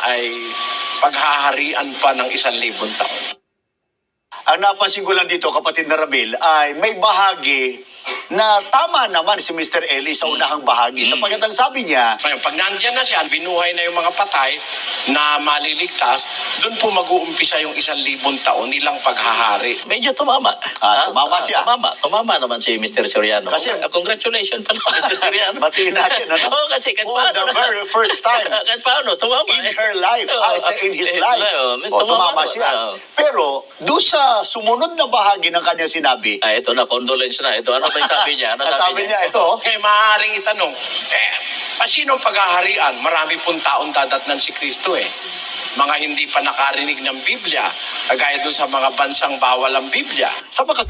ay paghaharian pa ng 1,000 taon. Ang napansin ko lang dito, kapatid na Ramil, ay may bahagi na tama naman si Mr. Eli sa unahang bahagi. Sapagkat ang sabi niya, Ngayon, pag nandiyan na siya, binuhay na yung mga patay na maliligtas, doon po mag-uumpisa yung 1,000 taon nilang paghahari. Medyo tumama. tumama siya. Tumama naman si Mr. Soriano. Kasi- Congratulations pala, Mr. Soriano. batiin natin, ano? Oo, kasi kahit For the paano. very first time Kahit paano, tumama. in her life, in his life. Tumama Tumama naman. siya. Pero, doon sa sumunod na bahagi ng kanyang sinabi, Ito na, condolence na. Ito, ano ba yung sabi niya? Ano sabi niya, ito, Kaya maaaring itanong, sino ang paghaharian? Marami pong taon dadatnan si Kristo Mga hindi pa nakarinig ng Biblia, kagaya doon sa mga bansang bawal ang Biblia. sapagkat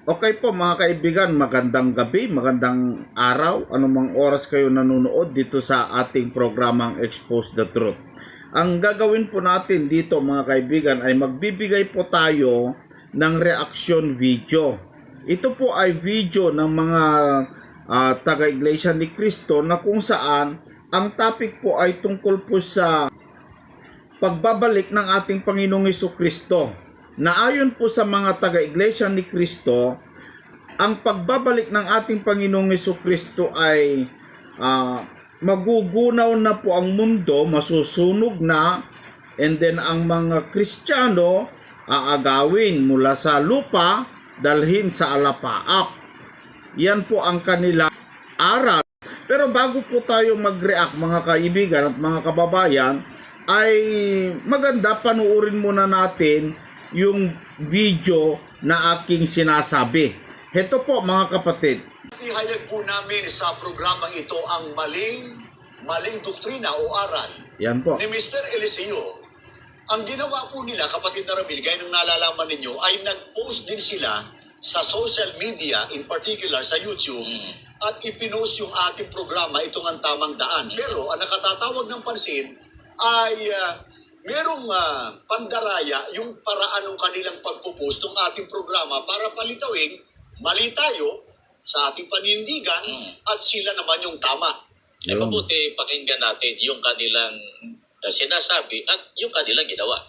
Okay po mga kaibigan, magandang gabi, magandang araw, anumang oras kayo nanonood dito sa ating programang Expose the Truth. Ang gagawin po natin dito mga kaibigan ay magbibigay po tayo ng reaction video. Ito po ay video ng mga taga-Iglesia ni Cristo na kung saan ang topic po ay tungkol po sa pagbabalik ng ating Panginoong Jesucristo. Na ayon po sa mga taga-Iglesia ni Cristo, ang pagbabalik ng ating Panginoong Jesucristo ay magugunaw na po ang mundo, masusunog na, and then ang mga Kristiyano aagawin mula sa lupa, dalhin sa alapaap. Yan po ang kanila aral. Pero bago po tayo mag-react mga kaibigan at mga kababayan, ay maganda panuorin muna natin yung video na aking sinasabi. Heto po mga kapatid. ihayag po namin sa programang ito ang maling doktrina o aral Yan po. ni Mr. Eliseo. Ang ginawa po nila, kapatid na Ramil, gaya ng nalalaman ninyo, ay nag-post din sila sa social media, in particular sa YouTube, at ipinost yung ating programa, itong ang tamang daan. Pero ang nakatatawag ng pansin ay merong pandaraya yung paraan ng kanilang pagpupost ng ating programa para palitawing mali tayo sa ating panindigan at sila naman yung tama. Mabuti pakinggan natin yung kanilang sinasabi at yung kanilang ginawa.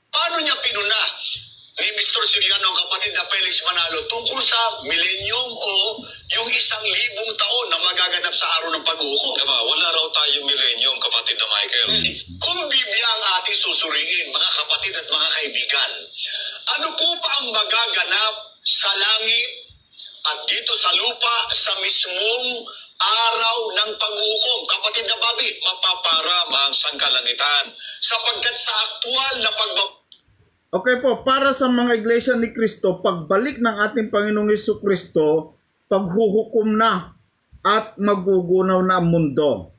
Paano niya pinuna ni Mr. Soriano ang kapatid na Felix Manalo tungkol sa millennium o yung 1,000 taon na magaganap sa araw ng paghuhukom? Diba, wala raw tayong millennium, kapatid na Michael. Kung Biblia ang ating susuriin, mga kapatid at mga kaibigan, ano po ba ang magaganap sa langit at dito sa lupa sa mismong araw ng paghuhukom? Kapatid na Bobby, Mapaparama ang sangkalangitan. sapagkat sa aktual na Okay po, para sa mga Iglesia ni Cristo, pagbalik ng ating Panginoong Jesucristo, paghuhukom na at magugunaw na ang mundo.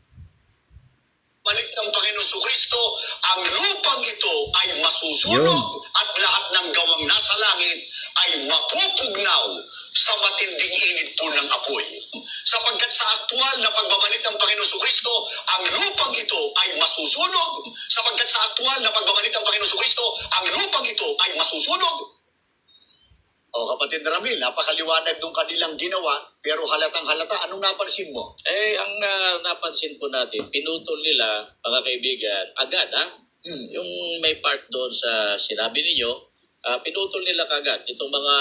pagbalik ng Panginoon Kristo, ang lupang ito ay masusunog at lahat ng gawang nasa langit ay mapupugnaw sa matinding init po ng apoy. Sapagkat sa aktual na pagbabalik ng Panginoon Kristo, ang lupang ito ay masusunog. Sapagkat sa aktual na pagbabalik ng Panginoon Kristo, ang lupang ito ay masusunog. O kapatid na Ramil, napakaliwanag nung kanilang ginawa, pero halatang halata. Anong napansin mo? Ang napansin po natin, pinutol nila, mga kaibigan, agad yung may part doon sa sinabi ninyo, pinutol nila kagad itong mga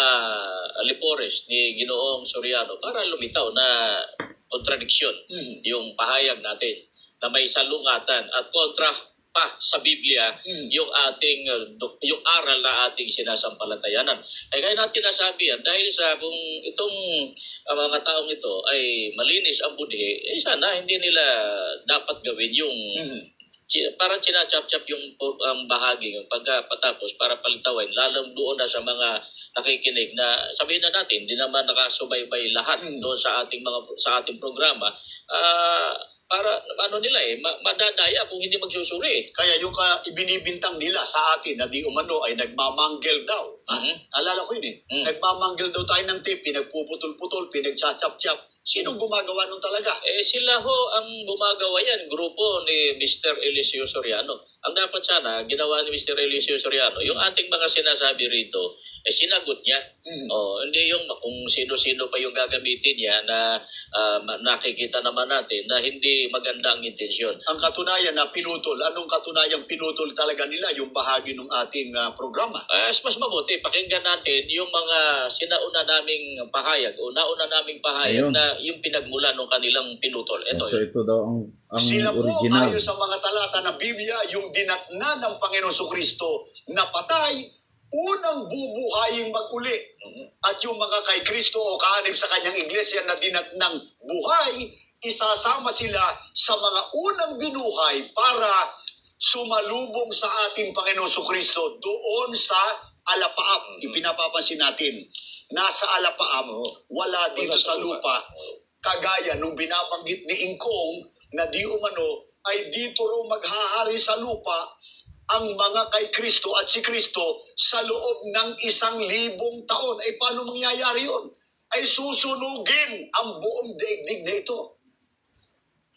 alipores ni Ginoong Soriano para lumitaw na kontradiksyon yung pahayag natin na may salungatan at kontra pa sa Biblia yung ating yung aral na ating sinasampalatayanan. Ay kaya natin nasabi yan dahil sa kung itong mga taong ito ay malinis ang budhi, sana hindi nila dapat gawin yung parang sinachap-chap yung bahagi yung pagkatapos para palitawin lalong doon na sa mga nakikinig na sabihin na natin hindi naman nakasubaybay lahat doon sa ating programa para nila madadaya kung hindi magsusuri. Kaya yung ibinibintang nila sa atin na di umano ay nagmamanggel daw Alala ko yun eh. Nagmamanggil daw tayo ng tape, pinagpuputol-putol, pinagchachap-chap. Sino gumagawa nun talaga? Sila ho ang gumagawa yan, grupo ni Mr. Eliseo Soriano. Ang dapat sana, ginawa ni Mr. Eliseo Soriano, yung ating mga sinasabi rito, sinagot niya. Hindi yung kung sino-sino pa yung gagamitin niya na nakikita naman natin na hindi maganda ang intensyon. Ang katunayan na pinutol, anong katunayang pinutol talaga nila yung bahagi ng ating programa? Mas mabuti, pakinggan natin yung mga sinauna naming pahayag o nauna naming pahayag Ayun. na yung pinagmula ng kanilang pinutol. Ito So ito daw ang Sila po, original. ayon sa mga talata ng Biblia, yung dinatna ng Panginoon Kristo na patay, unang bubuhayin mag-uli. At yung mga kay Kristo o kaanib sa kanyang iglesia na dinatnang buhay, isasama sila sa mga unang binuhay para sumalubong sa ating Panginoon Kristo doon sa alapaap. Ipinapapansin natin, nasa alapaap, wala dito sa lupa, kagaya nung binabanggit ni Ingkong na di umano ay dito raw maghahari sa lupa ang mga kay Kristo at si Kristo sa loob ng 1,000 taon. Ay paano mangyayari yun? Ay susunugin ang buong daigdig na ito.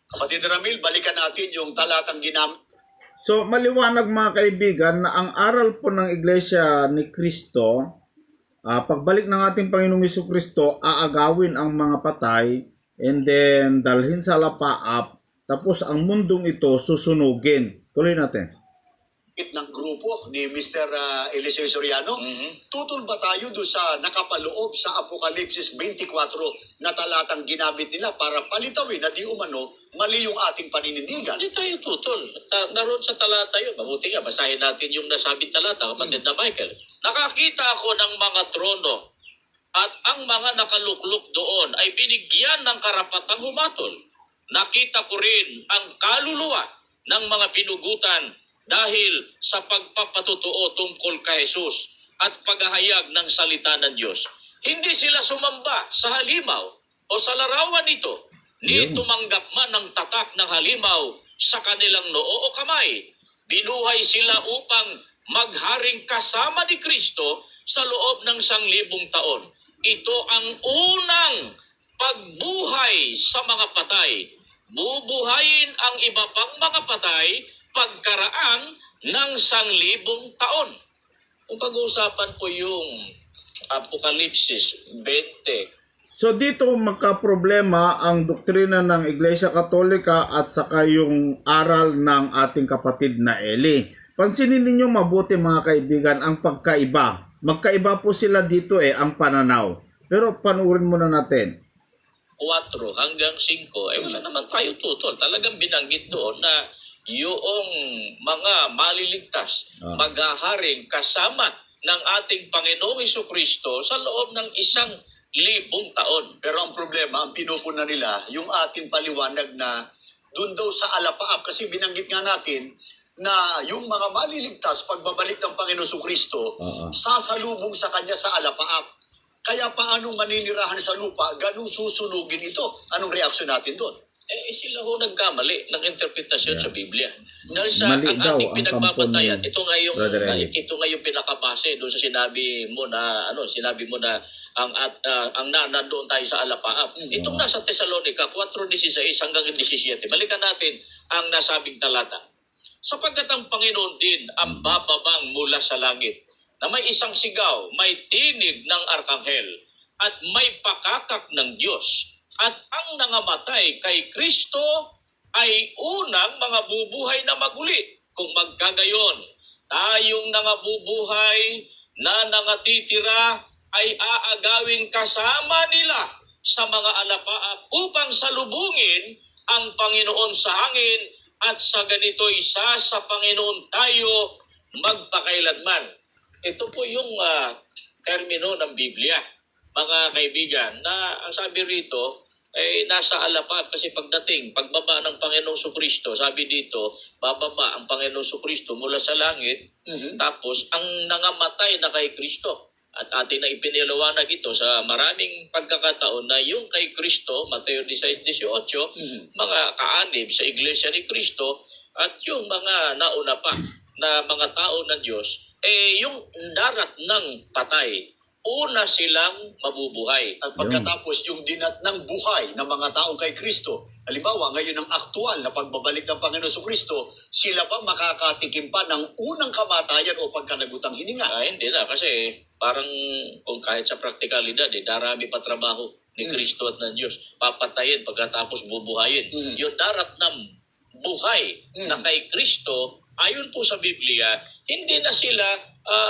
Kapatid Ramil, balikan natin yung talatang ginamit. So maliwanag mga kaibigan na ang aral po ng Iglesia ni Kristo, pagbalik ng ating Panginoong Jesucristo, aagawin ang mga patay and then dalhin sa lapaap, tapos ang mundong ito susunugin. Tuloy natin. Ng grupo ni Mr. Eliseo Soriano, tutol ba tayo doon sa nakapaloob sa Apokalipsis 24 na talatang ginamit nila para palitawin na di umano mali yung ating paninindigan? Hindi tayo tutol. Naroon sa talata yun. Mabuti nga, basahin natin yung nasabing talata, kapatid na Michael. Nakakita ako ng mga trono at ang mga nakalukluk doon ay binigyan ng karapatang humatol. Nakita ko rin ang kaluluwa ng mga pinugutan dahil sa pagpapatutuo tungkol kay Jesus at paghahayag ng salita ng Diyos. Hindi sila sumamba sa halimaw o sa larawan nito, ni tumanggap man ng tatak ng halimaw sa kanilang noo o kamay. Binuhay sila upang magharing kasama ni Kristo sa loob ng 1,000 taon. Ito ang unang pagbuhay sa mga patay. Bubuhayin ang iba pang mga patay pagkaraan ng 1,000 taon. Kung pag-uusapan po yung Apokalipsis 20. So dito magka-problema ang doktrina ng Iglesia Katolika at saka yung aral ng ating kapatid na Eli. Pansinin ninyo mabuti mga kaibigan ang pagkaiba. Magkaiba po sila dito ang pananaw. Pero panuorin muna natin. 4 hanggang 5, wala naman tayo tutol. Talagang binanggit doon na yung mga maliligtas maghaharing kasama ng ating Panginoong Jesucristo sa loob ng 1,000 taon. Pero ang problema, ang pinupuna nila, yung ating paliwanag na doon daw sa alapaap. Kasi binanggit nga natin na yung mga maliligtas, pagbabalik ng Panginoon Kristo, sasalubong sa Kanya sa alapaap. Kaya paano maninirahan sa lupa, ganun susunugin ito? Anong reaksyon natin doon? Sila ho nagkamali ng interpretasyon sa Biblia. Dahil sa Mali ang daw ating ang pinagbabatayan, kampo ni ito nga yung Brother Eli. ito nga yung pinakabase doon sa sinabi mo na ang nandoon tayo sa alapaap. Itong nasa Thessalonica 4:16 hanggang 17. Balikan natin ang nasabing talata. Sapagkat ang Panginoon din ang bababang mula sa langit, na may isang sigaw, may tinig ng arkanghel, at may pakakak ng Diyos. At ang nangamatay kay Kristo ay unang mga bubuhay na maguli. Kung magkagayon, tayong nangabubuhay na nangatitira ay aagawing kasama nila sa mga alapaap upang salubungin ang Panginoon sa hangin, at sa ganito'y sa Panginoon tayo magpakailanman. Ito po yung termino ng Biblia, mga kaibigan, na ang sabi rito ay nasa alapaap kasi pagbaba ng Panginoong Jesucristo, sabi dito, bababa ang Panginoong Jesucristo mula sa langit, tapos ang nangamatay na kay Kristo. At atin na ipiniliwanag ito sa maraming pagkakataon na yung kay Kristo, Mateo 16:18, mga kaanib sa Iglesia ni Kristo, at yung mga nauna pa na mga tao ng Diyos, yung darat ng patay, una silang mabubuhay. At pagkatapos yung dinat ng buhay ng mga taong kay Kristo, halimbawa ngayon ang aktual na pagbabalik ng Panginoon Kristo, sila ba makakatikim pa ng unang kamatayan o pagkanagutang hininga? Hindi na, kasi parang kung kahit sa praktikalidad, darami pa trabaho ni Kristo at ng Diyos. Papatayin pagkatapos bubuhayin. Yung darat ng buhay na kay Kristo, ayon po sa Biblia, hindi na sila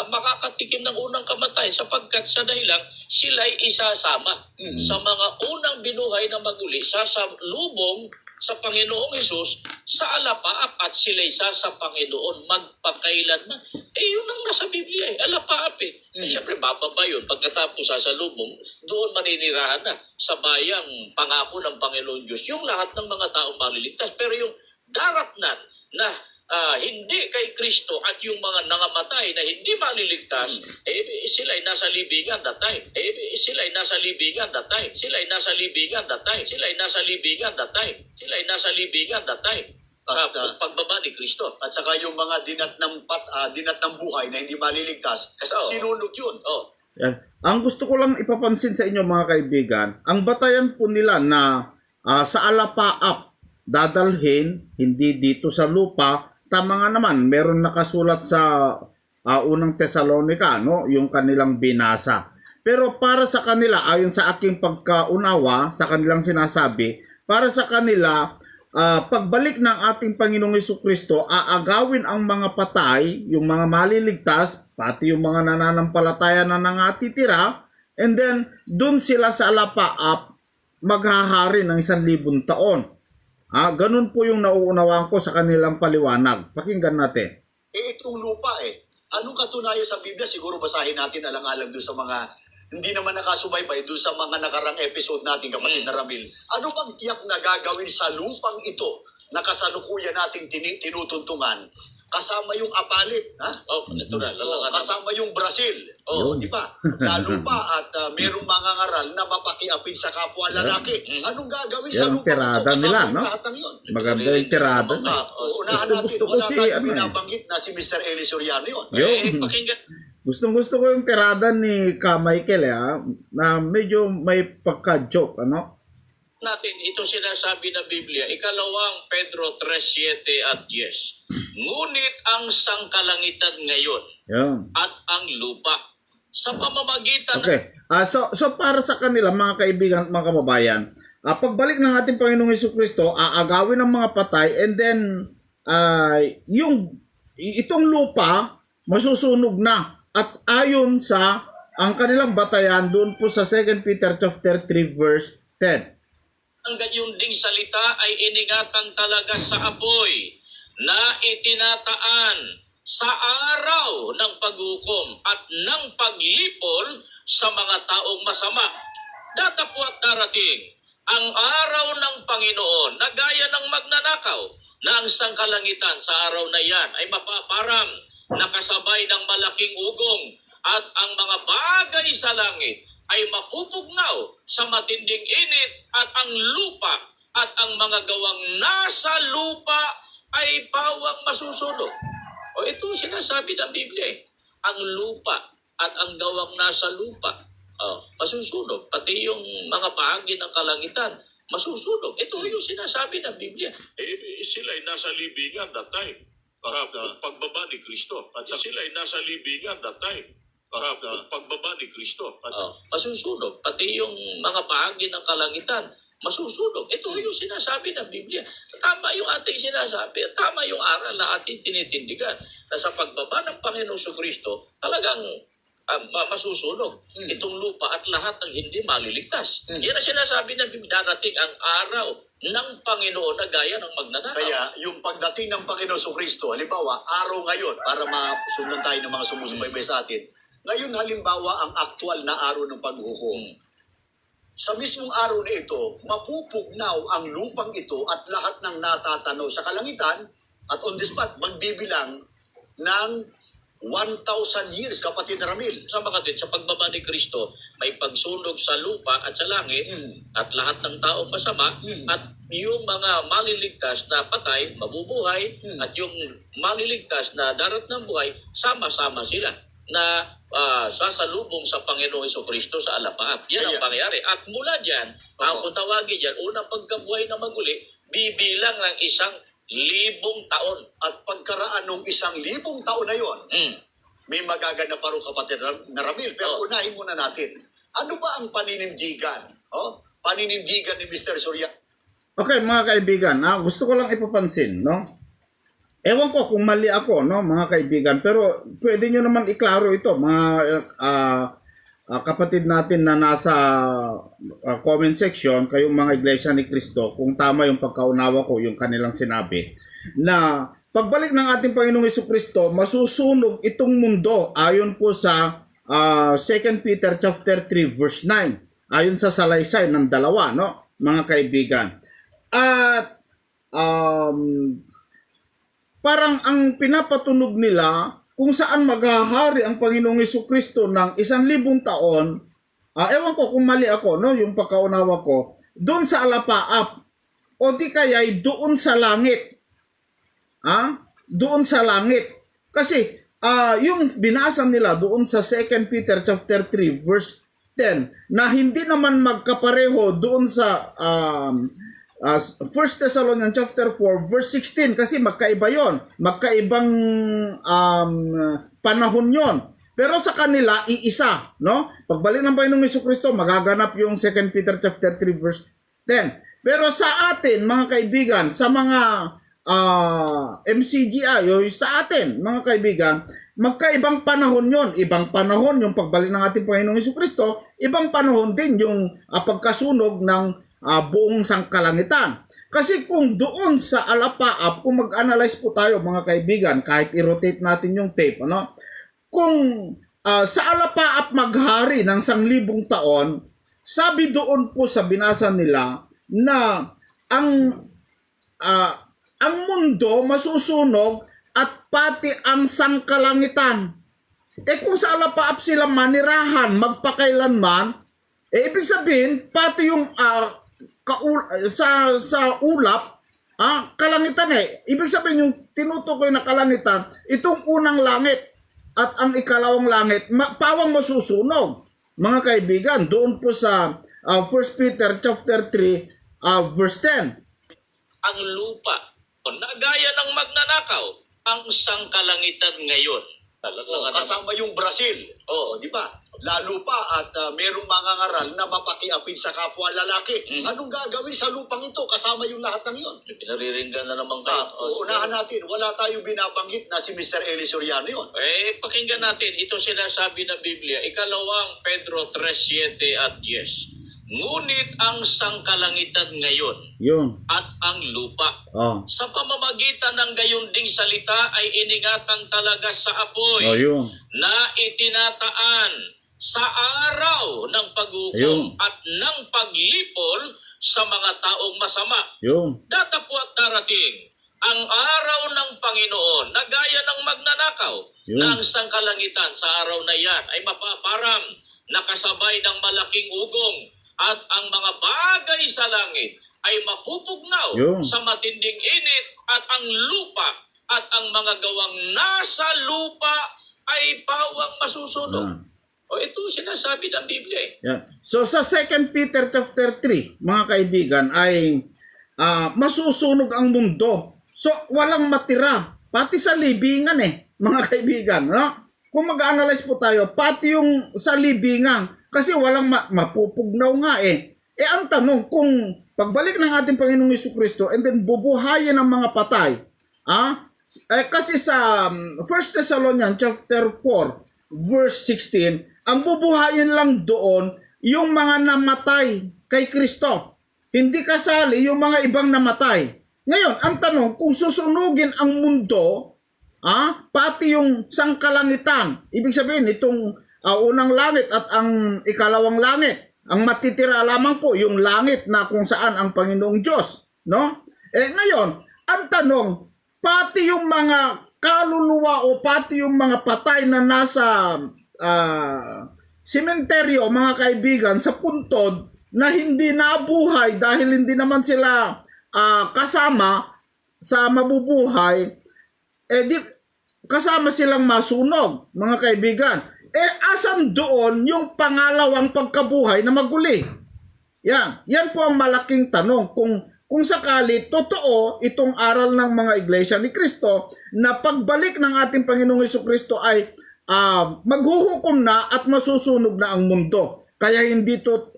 makakatikim ng unang kamatayan sapagkat sa dahilang sila'y isasama sa mga unang binuhay na maguli, sasalubong sa Panginoong Hesus sa alapaap at sila'y sa Panginoon magpakailanman. Yun ang nasa Biblia alapaap Siyempre bababa yun pagkatapos sasalubong, doon maninirahan na sa bayang pangako ng Panginoon Diyos yung lahat ng mga taong maliligtas. Pero yung daratnan na hindi kay Kristo at yung mga nangamatay na hindi maliligtas, sila'y nasa libingan that time. Sila'y nasa libingan that time. Sila'y nasa libingan that time. Sila'y nasa libingan that time. Sila'y nasa libingan that time. Sa pagbaba ni Kristo. At saka yung mga dinat ng buhay na hindi maliligtas, sinunog yun. Yan. Ang gusto ko lang ipapansin sa inyo mga kaibigan, ang batayan po nila na sa alapaap dadalhin, hindi dito sa lupa. Tama nga naman, meron nakasulat sa unang Tesalonica, no? Yung kanilang binasa. Pero para sa kanila, ayon sa aking pagkaunawa, sa kanilang sinasabi, para sa kanila, pagbalik ng ating Panginoong Jesucristo, aagawin ang mga patay, yung mga maliligtas, pati yung mga nananampalataya na nangatitira, and then, dun sila sa alapaap, maghahari ng 1,000 taon. Ganun po yung nauunawaan ko sa kanilang paliwanag. Pakinggan natin. Itong lupa Anong katunayan sa Biblia? Siguro basahin natin alang-alang doon sa mga hindi naman nakasubaybay doon sa mga nakarang episode natin, kapatid na Ramil. Ano bang tiyak na gagawin sa lupang ito na kasalukuyan nating tinutuntungan? Kasama yung apalit, Natural. kasama yung Brazil. Di ba? Lalo pa at merong mga ngaral na mapakiapin sa kapwa lalaki. Anong gagawin sa lupa tirada ito? nila, Kasama no? lahat ng yun. Maganda yung tirada. Unahan natin, Gusto ko wala si, tayong binabanggit na si Mr. Eli Soriano yun. Pakinggan Gustong-gusto ko yung tirada ni Ka Michael, na medyo may pagka-joke, ano? natin ito sinasabi ng Biblia, 2 Pedro 3:7 at 10. Ngunit ang sangkalangitan ngayon at ang lupa sa pamamagitan Okay. So para sa kanila mga kaibigan, mga kababayan, pagbalik ng ating Panginoong Jesucristo, aagawin ng mga patay, and then itong lupa masusunog na, at ayon sa ang kanilang batayan doon po sa 2 Peter chapter 3 verse 10. ang ganyong ding salita ay iningatan talaga sa apoy na itinataan sa araw ng paghukom at ng paglipol sa mga taong masama. Datapwat darating ang araw ng Panginoon na gaya ng magnanakaw, na ang sangkalangitan sa araw na yan ay mapaparang nakasabay ng malaking ugong, at ang mga bagay sa langit ay mapupugnaw sa matinding init, at ang lupa at ang mga gawang nasa lupa ay pawang masusunog. O ito sinasabi ng Biblia ang lupa at ang gawang nasa lupa masusunog. Pati yung mga bahagi ng kalangitan masusunog. Ito yung sinasabi ng Biblia. Sila'y nasa libingan that time sa pagbaba ni Kristo. At sila'y nasa libingan that time sa pagbaba ni Kristo. Masusunog. Pati yung mga bahagi ng kalangitan masusunog. Ito yung sinasabi ng Biblia. Tama yung ating sinasabi. Tama yung aral na ating tinitindigan. Na sa pagbaba ng Panginoong Kristo, talagang masusunog itong lupa at lahat ng hindi maliligtas. Yan ang sinasabi ng Biblia. Darating ang araw ng Panginoon na gaya ng magnanakaw. Kaya yung pagdating ng Panginoon Kristo, halimbawa, araw ngayon, para masundan tayo ng mga sumusubaybay sa atin, ngayon halimbawa ang aktual na araw ng paghukom. Sa mismong araw na ito, mapupugnaw ang lupang ito at lahat ng natatanaw sa kalangitan, at on the spot, magbibilang ng 1,000 years, kapatid Ramil. Sama ka din, sa pagbaba ni Kristo, may pagsunog sa lupa at sa langit at lahat ng taong masama at yung mga maliligtas na patay, mabubuhay at yung maliligtas na darat ng buhay, sama-sama sila na sasalubong sa Panginoong Hesukristo sa alapaap. Yan ang pangyayari. At mula dyan, ang kung tawagin dyan, unang pagkabuhay na maguli, bibilang ng 1,000 taon. At pagkaraan ng 1,000 taon na yon, may magaganap pa rin kapatid na Ramil. Pero unahin muna natin, ano ba ang paninindigan? Paninindigan ni Mr. Surya. Okay, mga kaibigan, gusto ko lang ipapansin, no? Ewan ko kung mali ako, no, mga kaibigan, pero pwede nyo naman iklaro ito, mga kapatid natin na nasa comment section, kayong mga Iglesia ni Cristo, kung tama yung pagkaunawa ko, yung kanilang sinabi, na pagbalik ng ating Panginoong Hesukristo, masusunog itong mundo ayon po sa 2 Peter chapter 3 verse 9, ayon sa salaysay ng dalawa, no, mga kaibigan. At parang ang pinapatunog nila kung saan maghahari ang Panginoong Hesukristo ng 1,000 taon, ewan ko kung mali ako, no, yung pagkaunawa ko, doon sa alapaap, o di kaya doon sa langit. Doon sa langit. Kasi, yung binasa nila doon sa 2 Peter chapter 3 verse 10, na hindi naman magkapareho doon sa 1 Thessalonians chapter 4 verse 16, kasi magkaiba yon, magkaibang panahon yon. Pero sa kanila iisa, no? Pagbalik ng Panginoong Hesukristo, magaganap yung 2 Peter chapter 3 verse 10. Pero sa atin, mga kaibigan, sa mga MCGI, o sa atin, mga kaibigan, magkaibang panahon yon. Ibang panahon yung pagbalik ng ating Panginoong Hesukristo, ibang panahon din yung pagkasunog ng buong sangkalangitan. Kasi kung doon sa alapaap, kung mag-analyze po tayo, mga kaibigan, kahit i-rotate natin yung tape, ano? Kung sa alapaap maghari ng 1,000 taon, sabi doon po sa binasa nila na ang mundo masusunog at pati ang sangkalangitan. Kung sa alapaap sila manirahan magpakailanman, ibig sabihin pati yung sa ulap, kalangitan ibig sabihin yung tinutukoy na kalangitan, itong unang langit at ang ikalawang langit, pawang masusunog. Mga kaibigan, doon po sa 1 Peter chapter 3 verse 10. Ang lupa, na gaya ng magnanakaw, ang sangkalangitan ngayon. Kasama yung Brazil. Di ba? Lalo pa at merong mga ngaral na mapakiapin sa kapwa lalaki. Anong gagawin sa lupang ito? Kasama yung lahat ng yun. Pinariringgan na naman kayo. Unahan natin, wala tayong binabanggit na si Mr. Eli Soriano yun. Pakinggan natin, ito sinasabi ng Biblia, ikalawang Pedro 3:7 at 10. Ngunit ang sangkalangitan ngayon Yun. at ang lupa sa pamamagitan ng gayon ding salita ay iningatan talaga sa apoy Yun. na itinataan sa araw ng paghukom at ng paglipol sa mga taong masama. Yun. Datapwat darating ang araw ng Panginoon na gaya ng magnanakaw na ang sangkalangitan sa araw na yan ay mapaparam nakasabay ng malaking ugong at ang mga bagay sa langit ay mapupugnaw sa matinding init at ang lupa at ang mga gawang nasa lupa ay pawang masusunog. Ito sinasabi ng Biblia So sa 2 Peter chapter 3, mga kaibigan, ay masusunog ang mundo. So walang matira, pati sa libingan mga kaibigan, no? Kung mag-analyze po tayo, pati yung sa libingan, kasi walang mapupugnaw nga ang tanong, kung pagbalik ng ating Panginoong Hesukristo and then bubuhayin ang mga patay, kasi sa 1 Thessalonians chapter 4 verse 16, ang bubuhayin lang doon yung mga namatay kay Kristo. Hindi kasali yung mga ibang namatay. Ngayon, ang tanong, kung susunugin ang mundo, pati yung sangkalangitan, ibig sabihin itong unang langit at ang ikalawang langit, ang matitira lamang po yung langit na kung saan ang Panginoong Diyos, no? Ngayon, ang tanong, pati yung mga kaluluwa o pati yung mga patay na nasa sementeryo, mga kaibigan, sa puntod na hindi nabuhay dahil hindi naman sila kasama sa mabubuhay, kasama silang masunog, mga kaibigan. Asan doon yung pangalawang pagkabuhay na maguli? Yan po ang malaking tanong. Kung sakali totoo itong aral ng mga iglesia ni Kristo na pagbalik ng ating Panginoong Hesukristo ay maghuhukom na at masusunog na ang mundo.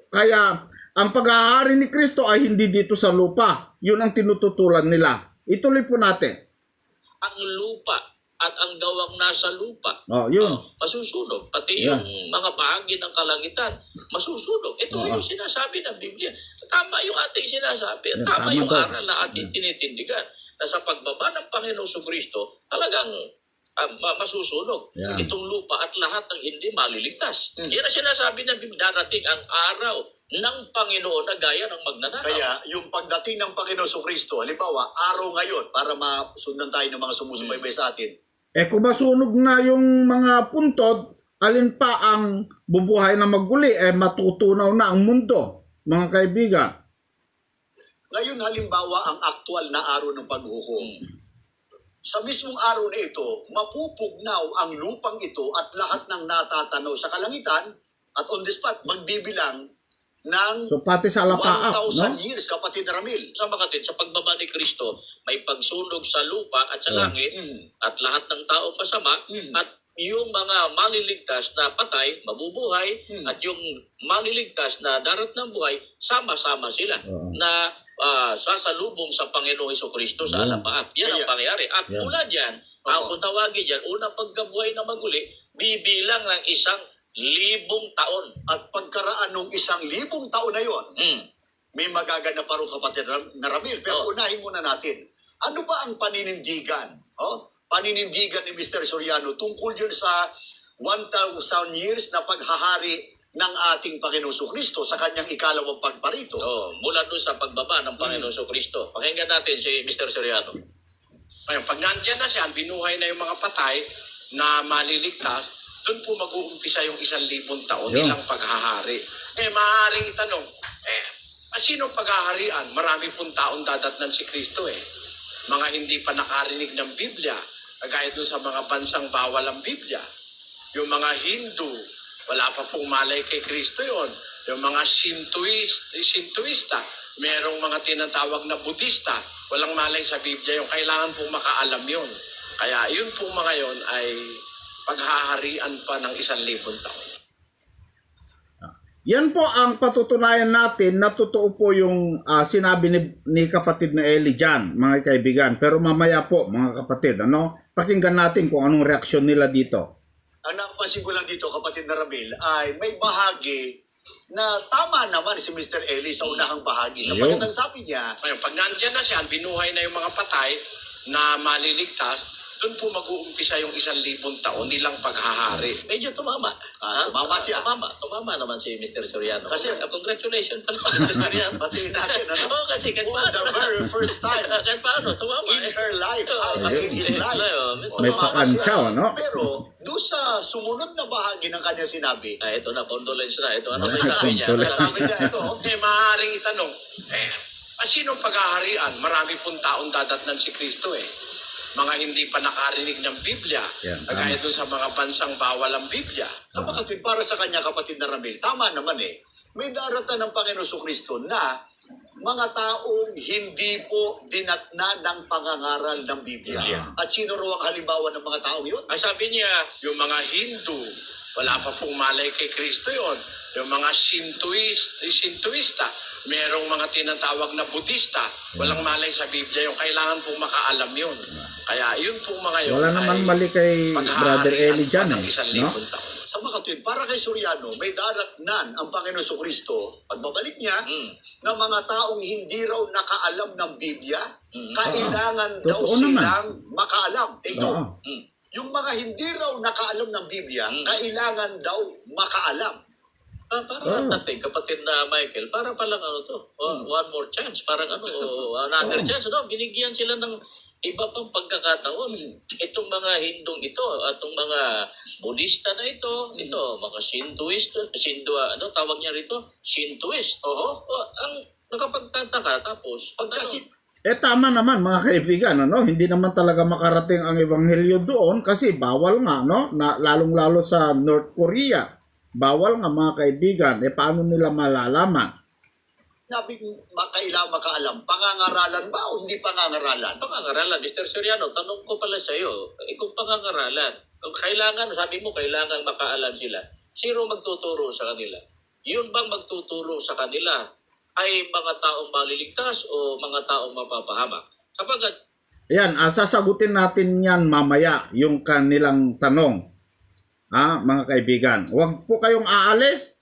Kaya ang paghahari ni Kristo ay hindi dito sa lupa. Yun ang tinututulan nila. Ituloy po natin. Ang lupa at ang gawang nasa lupa, Yun. masusunog. Pati Yeah. yung mga bahagi ng kalangitan, masusunog. Ito yung sinasabi ng Biblia. Tama yung ating sinasabi. Yeah, Tama tama yung daw. aral na ating tinitindigan. Na sa pagbaba ng Panginoong Kristo, talagang masusunog. Yeah. Itong lupa at lahat ng hindi maliligtas. Yan ang sinasabi ng Biblia. Darating ang araw ng Panginoon na gaya ng magnanakaw. Kaya yung pagdating ng Panginoon Kristo, halimbawa, araw ngayon, para masundan tayo ng mga sumusubaybay sa atin, Kung masunog na yung mga puntod, alin pa ang bubuhay na maguli? Matutunaw na ang mundo, mga kaibigan. ngayon halimbawa ang aktual na araw ng paghukom. Sa mismong araw na ito, mapupugnaw ang lupang ito at lahat ng natatanaw sa kalangitan at on the spot, magbibilang ng So pati sa alapaap, 1,000 no? years, kapatid Ramil. Sa kapatid, sa pagbaba ni Kristo, may pagsunog sa lupa at sa langit at lahat ng taong masama at yung mga maliligtas na patay, mabubuhay at yung maliligtas na darat ng buhay, sama-sama sila na sasalubong sa Panginoong Hesukristo sa alapaap. Yan ang pangyayari. At mula dyan, kung tawagin dyan, unang pagkabuhay na maguli, bibilang ng 1,000 taon. At pagkaraan ng 1,000 taon na yon, may magaganap pa rin kapatid na Ramil. Pero unahin muna natin, ano ba ang paninindigan? Paninindigan ni Mr. Soriano tungkol yun sa 1,000 years na paghahari ng ating Panginoong Kristo sa kanyang ikalawang pagparito. Mula doon sa pagbaba ng Panginoong Kristo. Pakinggan natin si Mr. Soriano. Ngayon, pag nandyan na siya, binuhay na yung mga patay na maliligtas, doon po mag-uumpisa yung 1,000 taon nilang paghahari. Maaaring itanong, sino paghaharian? Marami pong taong dadatnan si Kristo Mga hindi pa nakarinig ng Biblia, kagaya doon sa mga bansang bawal ang Biblia. Yung mga Hindu, wala pa pong malay kay Kristo yon. Yung mga Shintoista, merong mga tinatawag na Budista, walang malay sa Biblia yung kailangan pong makaalam yon. Kaya yun pong mga yon ay paghaharian pa ng 1,000 taon. Yan po ang patutunayan natin na totoo po yung sinabi ni kapatid na Eli dyan, mga kaibigan. Pero mamaya po, mga kapatid, pakinggan natin kung anong reaksyon nila dito. Ang napansin ko lang dito, kapatid na Ramil, ay may bahagi na tama naman si Mr. Eli sa unahang bahagi. Sa pagkatang sabi niya, Ngayon, pag nandyan na siya, binuhay na yung mga patay na maliligtas, doon po mag-uumpisa yung 1,000 taon nilang paghahari. Medyo tumama. tumama siya. Tumama naman si Mr. Soriano. Kasi- congratulations pala Mr. Soriano. batiin natin, Kasi kahit for paano. the very first time Kahit paano, tumama. in her life, as in his life. May Tumama pakantsaw, siya. no? Pero, doon sa sumunod na bahagi ng kanya sinabi, Ito na, condolence na. Ito, ano may sabi niya? Condolence. sabi niya ito, Maaaring itanong, sinong paghaharian? Marami pong taong dadatnan si Kristo Mga hindi pa nakarinig ng Biblia, kagaya doon sa mga bansang bawal ang Biblia. sa kapatid, para sa kanya kapatid na Ramil, tama naman may daratan ng Panginoon Kristo na mga taong hindi po dinatna ng pangangaral ng Biblia. Yeah. At sino raw ang halimbawa ng mga taong yun? Ang sabi niya, Yung mga Hindu, wala pa pong malay kay Kristo yon. Yung mga Shintoista, merong mga tinatawag na Budista, walang malay sa Biblia yung kailangan pong makaalam yun. Kaya yun pong mga yun Wala namang mali kay Brother Eli dyan, ng 1,000 no? taon. Sa mga kapatid, para kay Soriano, may daratnan ang Panginoon Kristo, pagbabalik niya, ng mga taong hindi raw nakaalam ng Biblia, kailangan daw Totoo silang makaalam. Ito, Oo. yung mga hindi raw nakaalam ng Biblia, kailangan daw makaalam. parang natin, kapatid na Michael, para palang one more chance, parang another chance, binigyan sila ng iba pang pagkakataon. Itong mga Hindong ito, atong mga Budista na ito, mga Shintoist, ano tawag niya rito? Shintoist. Oo. Ang nakapagtataka, tapos, Kasi Tama naman mga kaibigan, ano? Hindi naman talaga makarating ang ebanghelyo doon kasi bawal nga, no? Na, lalong-lalo sa North Korea. Bawal nga mga kaibigan. Paano nila malalaman? nabi kailangan makaalam, pangangaralan ba o hindi pangangaralan? pangangaralan, Mr. Soriano, tanong ko pala sa iyo, kung pangangaralan, kung kailangan, sabi mo, kailangan makaalam sila, sino magtuturo sa kanila? Yun bang magtuturo sa kanila ay mga taong maliligtas o mga taong mapapahamak? Kapag Yan, sasagutin natin yan mamaya, yung kanilang tanong. Mga kaibigan. Huwag po kayong aalis.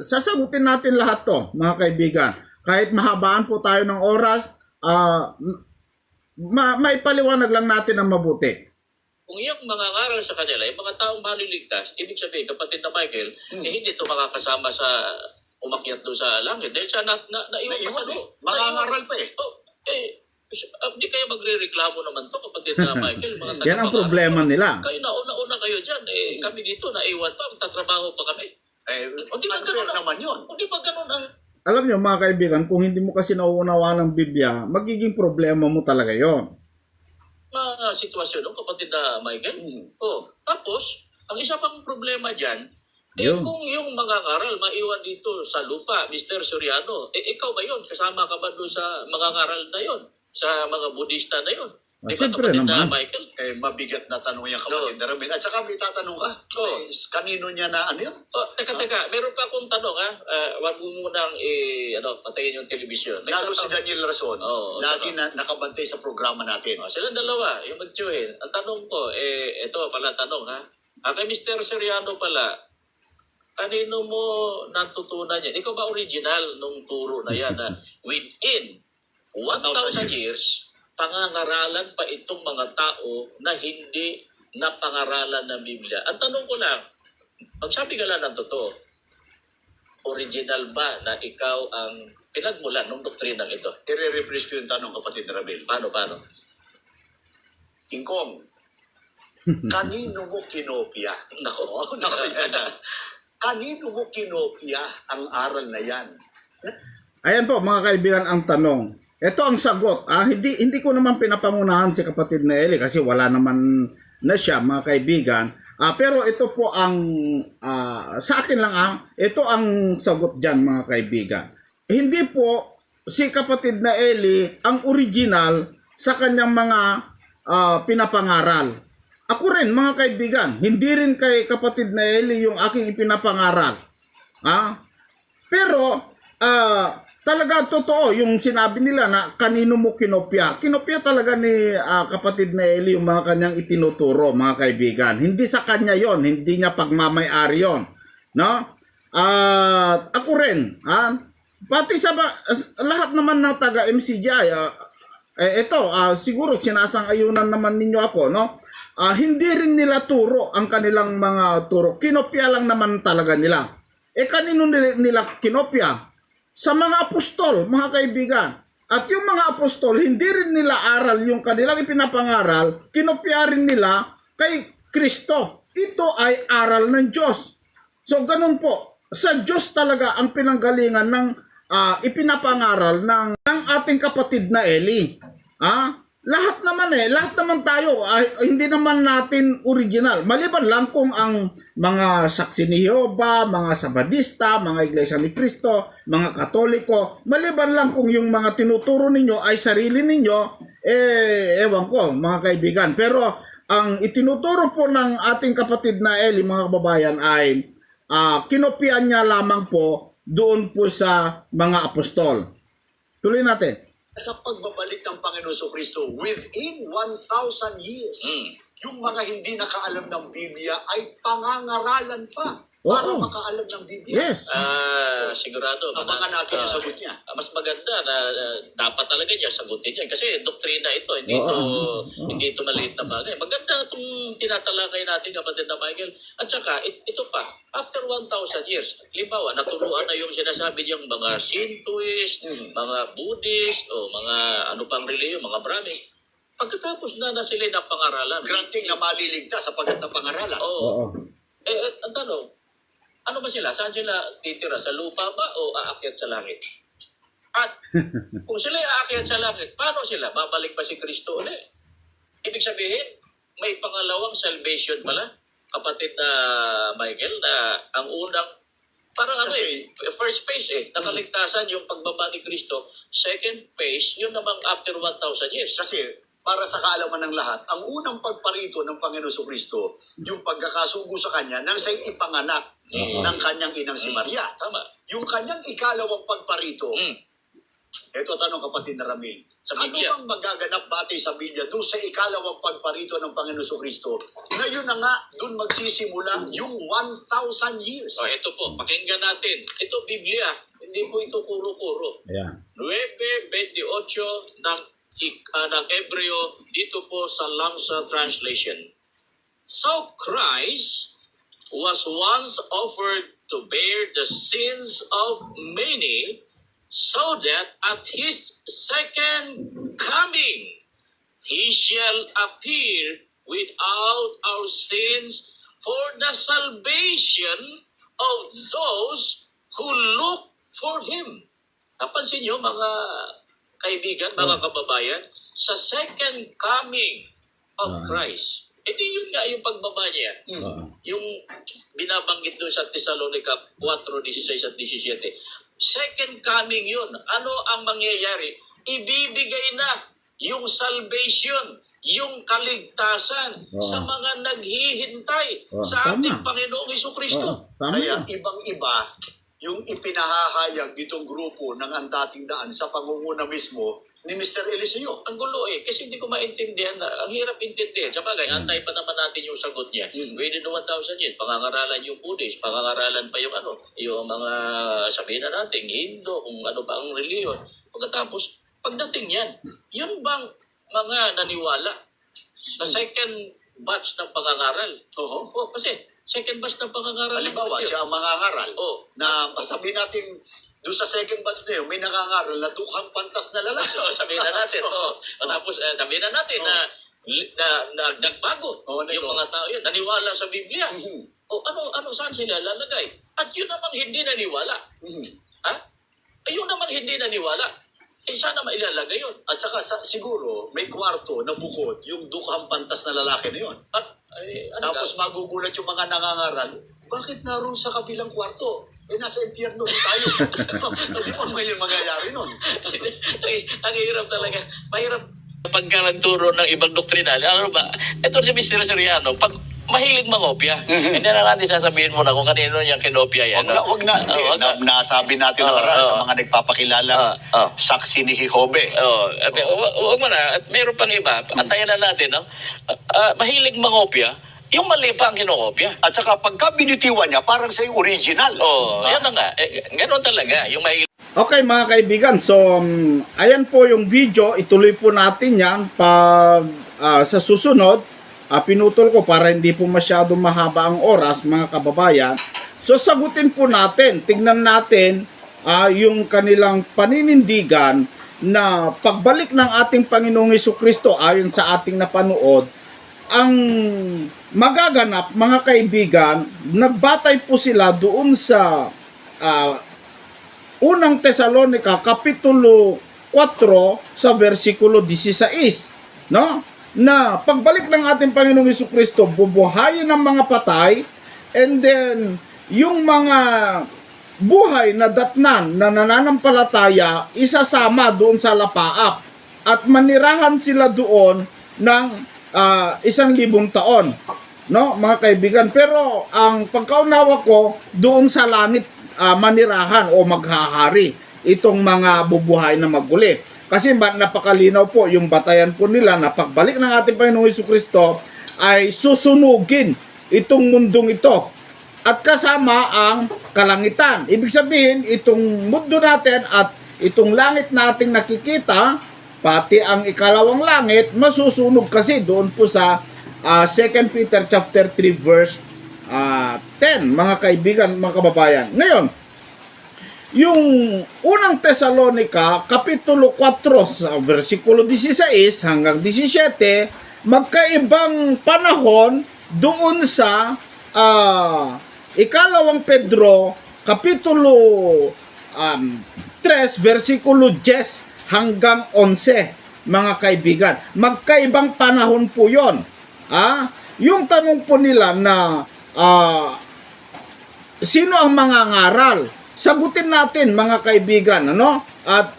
Sasagutin natin lahat to, mga kaibigan. Kahit mahabaan po tayo ng oras, maipaliwanag lang natin ang mabuti. kung yung mga ngaral sa kanila, yung mga taong maliligtas, ibig sabihin, kapatid na Michael, hindi ito makakasama sa umakyat doon sa langit. Dahil siya naiwan pa sa loob. Mangangaral pa eh. Hindi kayo magre-reklamo naman to kapatid na Michael. Mga Yan ang problema nila. Kayo nauna kayo dyan. Kami dito, naiwan pa. Magtatrabaho pa kami. Unfair naman yun. Hindi ba ganun ang... Alam nyo mga kaibigan, kung hindi mo kasi nauunawaan ng Biblia, magiging problema mo talaga yon. mga sitwasyon ng kapatid na Michael. Tapos, ang isa pang problema dyan, Yun. kung yung mga ngaral maiwan dito sa lupa, Mr. Soriano, ikaw ba yun? Kasama ka ba doon sa mga ngaral na yun? Sa mga Budista na yun? Di ba, Siyempre kapatid na naman. Michael? Mabigat na tanong yan kapatid na Ramil. At saka may tatanong ka. Oo. Kanino niya na ano yun? Teka, meron pa akong tanong ha. Wag mo munang patayin yung television. Lalo si Daniel Rason, Oo, lagi na nakabantay sa programa natin. Silang dalawa, yung magtiyuhin. Ang tanong ko, ito pala tanong ha. Kay Mr. Soriano pala, kanino mo natutunan yan? Ikaw ba original nung turo na yan na within 1,000 years, pangangaralan pa itong mga tao na hindi napangaralan ng Biblia? Ang tanong ko lang, magsabi ka lang ng totoo, original ba na ikaw ang pinagmulan ng doktrinang ito? I-rephrase ko yung tanong kapatid na Ramil. Paano? Ingkong, kanino mo kinopya? Nako. Yan na. Kanino mo kinopya ang aral na yan? Ayan po mga kaibigan ang tanong. Ito ang sagot. Hindi ko naman pinapangunahan si kapatid na Eli kasi wala naman na siya mga kaibigan. Pero ito po ang sa akin lang ito ang sagot diyan mga kaibigan. Hindi po si kapatid na Eli ang original sa kanyang mga pinapangaral. Ako rin mga kaibigan, hindi rin kay kapatid na Eli yung aking ipinapangaral. Pero talaga totoo yung sinabi nila na kanino mo kinopya. Kinopya talaga ni kapatid na Eli yung mga kanyang itinuturo, mga kaibigan. Hindi sa kanya yon, hindi niya pagmamay-ari yon. No? Ako rin, pati sa lahat naman ng taga MCGI, siguro sinasang-ayunan naman ninyo ako, no? Hindi rin nila turo ang kanilang mga turo. Kinopya lang naman talaga nila. Kanino nila kinopya? Sa mga apostol, mga kaibigan. At yung mga apostol, hindi rin nila aral yung kanilang ipinapangaral, kinopya rin nila kay Kristo. Ito ay aral ng Diyos. So, ganun po. Sa Diyos talaga ang pinanggalingan ng ipinapangaral ng ating kapatid na Eli. Lahat naman tayo, hindi naman natin original. Maliban lang kung ang mga saksi ni Jehovah, mga Sabadista, mga Iglesia ni Cristo, mga Katoliko, maliban lang kung yung mga tinuturo ninyo ay sarili ninyo, ewan ko, mga kaibigan. Pero ang itinuturo po ng ating kapatid na Eli, mga kababayan, ay kinopyan niya lamang po doon po sa mga apostol. Tuloy natin. Sa pagbabalik ng Panginoon Kristo within 1,000 years, yung mga hindi nakaalam ng Biblia ay pangangaralan pa para Oo. makaalam ng Biblia. Yes. Sigurado. Abangan natin yung sagot niya. Mas maganda na dapat talaga niya sagutin yan. Kasi doktrina ito, hindi ito maliit na bagay. Maganda itong tinatalakay natin, kapatid na Michael. At saka, ito pa, after 1,000 years, limbawa, naturuan na yung sinasabi niyang mga Shintoist, mga Buddhist, o mga ano pang reliyon, mga Brahmins. Pagkatapos na sila ng pangaralan. Granting na maliligtas sa pagkat na pangaralan. Oo. Oo. Ang tanong, ano ba sila? Saan sila titira? Sa lupa ba o aakyat sa langit? At kung sila aakyat sa langit, paano sila? Babalik pa si Kristo ulit? Ibig sabihin, may pangalawang salvation pala, kapatid na Michael, na ang unang, parang first phase nakaligtasan yung pagbaba ni Kristo. Second phase, yun namang after 1,000 years. Kasi para sa kaalaman ng lahat, ang unang pagparito ng Panginoon Kristo, yung pagkakasugo sa Kanya nang siya'y ipanganak ng Kanyang inang si Maria. Tama. Yung Kanyang ikalawang pagparito, Mm. eto tanong kapatid na Ramil, Sa ano Biblia. bang magaganap batay sa Biblia doon sa ikalawang pagparito ng Panginoon Kristo? Ngayon na nga, doon magsisimula yung 1,000 years. O, ito po, pakinggan natin. Ito, Biblia. Hindi po ito kuro-kuro. Ayan. 9:28 ng Hebreo, dito po sa Lamsa Translation. So Christ was once offered to bear the sins of many, so that at his second coming he shall appear without our sins for the salvation of those who look for him. Napansin niyo mga kaibigan, mga kababayan, sa second coming of Christ. Hindi yun nga yung pagbaba niya. Oo. Yung binabanggit doon sa Thessalonica 4:16 at 17. Second coming yun. Ano ang mangyayari? Ibibigay na yung salvation, yung kaligtasan sa mga naghihintay sa ating Tama. Panginoong Jesucristo. Oo. Tama Kaya yan. ibang-iba yung ipinahahayag nitong grupo ng ang dating daan sa pangunguna mismo ni Mr. Eliseo. Ang gulo kasi hindi ko maintindihan na, ang hirap intindihan. Sabagay, antay pa naman natin yung sagot niya. Within 1,000 years, pangangaralan yung Buddhist, pangangaralan pa yung yung mga, sabihin na natin, Hindu, kung ano ba ang reliyon. Pagkatapos, pagdating yan, yun bang mga naniwala sa second batch ng pangangaral? Oo. O, kasi, second batch ng pangangaral. Halimbawa, siya ang mangangaral Oh. na sabihin natin doon sa second batch na yun, may nangangaral na dukhang pantas na lalaki. Sabihin na natin. Tapos sabihin na natin na nagbago yung mga tao yun. Naniwala sa Biblia. O ano saan sila lalagay? At yun namang hindi naniwala. Ha? Yun namang hindi naniwala. Saan naman ilalagay yun? At saka siguro, may kwarto na bukod yung dukhang pantas na lalaki na yun. At, Tapos magugulat yung mga nangangaral, bakit naroon sa kabilang kwarto? Nasa impyerno din tayo. Hindi mo ngayon mangyayari nun. ang hirap talaga. Mahirap. Pagka nagturo ng ibang doktrina, ano ba? Ito si Mr. Soriano, pag mahilig mangopya, hindi na natin sasabihin mo na kung kanino niya kinopya yan. Wag na. Nasabi natin nakaraan sa mga nagpapakilalang saksi ni Jehovah. Huwag mo na. At meron pang iba. Antayan na natin. No? Mahilig mangopya, yung mali pa ang kinokopya. At saka pagka binitiwan niya, parang sa original. Yan na nga. Ganon talaga. Yung mahilig. Okay mga kaibigan, so ayan po yung video, ituloy po natin yan pag sa susunod, pinutol ko para hindi po masyado mahaba ang oras mga kababayan. So sagutin po natin, tignan natin yung kanilang paninindigan na pagbalik ng ating Panginoong Jesucristo ayon sa ating napanood, ang magaganap mga kaibigan, nagbatay po sila doon sa Unang Thessalonica Kapitulo 4 sa versikulo 16, no? Na pagbalik ng ating Panginoong Jesucristo, bubuhayin ng mga patay, and then yung mga buhay na datnan na nananampalataya isasama doon sa lapaap at manirahan sila doon ng 1,000 taon, no mga kaibigan. Pero ang pagkaunawa ko, doon sa langit manirahan o maghahari itong mga bubuhay na maguli. Kasi napakalinaw po yung batayan po nila na pagbalik ng ating Panginoong Jesucristo ay susunugin itong mundong ito at kasama ang kalangitan. Ibig sabihin, itong mundo natin at itong langit nating nakikita, pati ang ikalawang langit, masusunog kasi doon po sa 2 Peter chapter 3 verse 10, mga kaibigan, mga kababayan. Ngayon, yung unang Tesalonica, Kapitulo 4, sa versikulo 16 hanggang 17, magkaibang panahon doon sa ikalawang Pedro, Kapitulo 3, versikulo 10 hanggang 11, mga kaibigan. Magkaibang panahon po yon. Yung tanong po nila na sino ang mangangaral? Sagutin natin, mga kaibigan, ano? At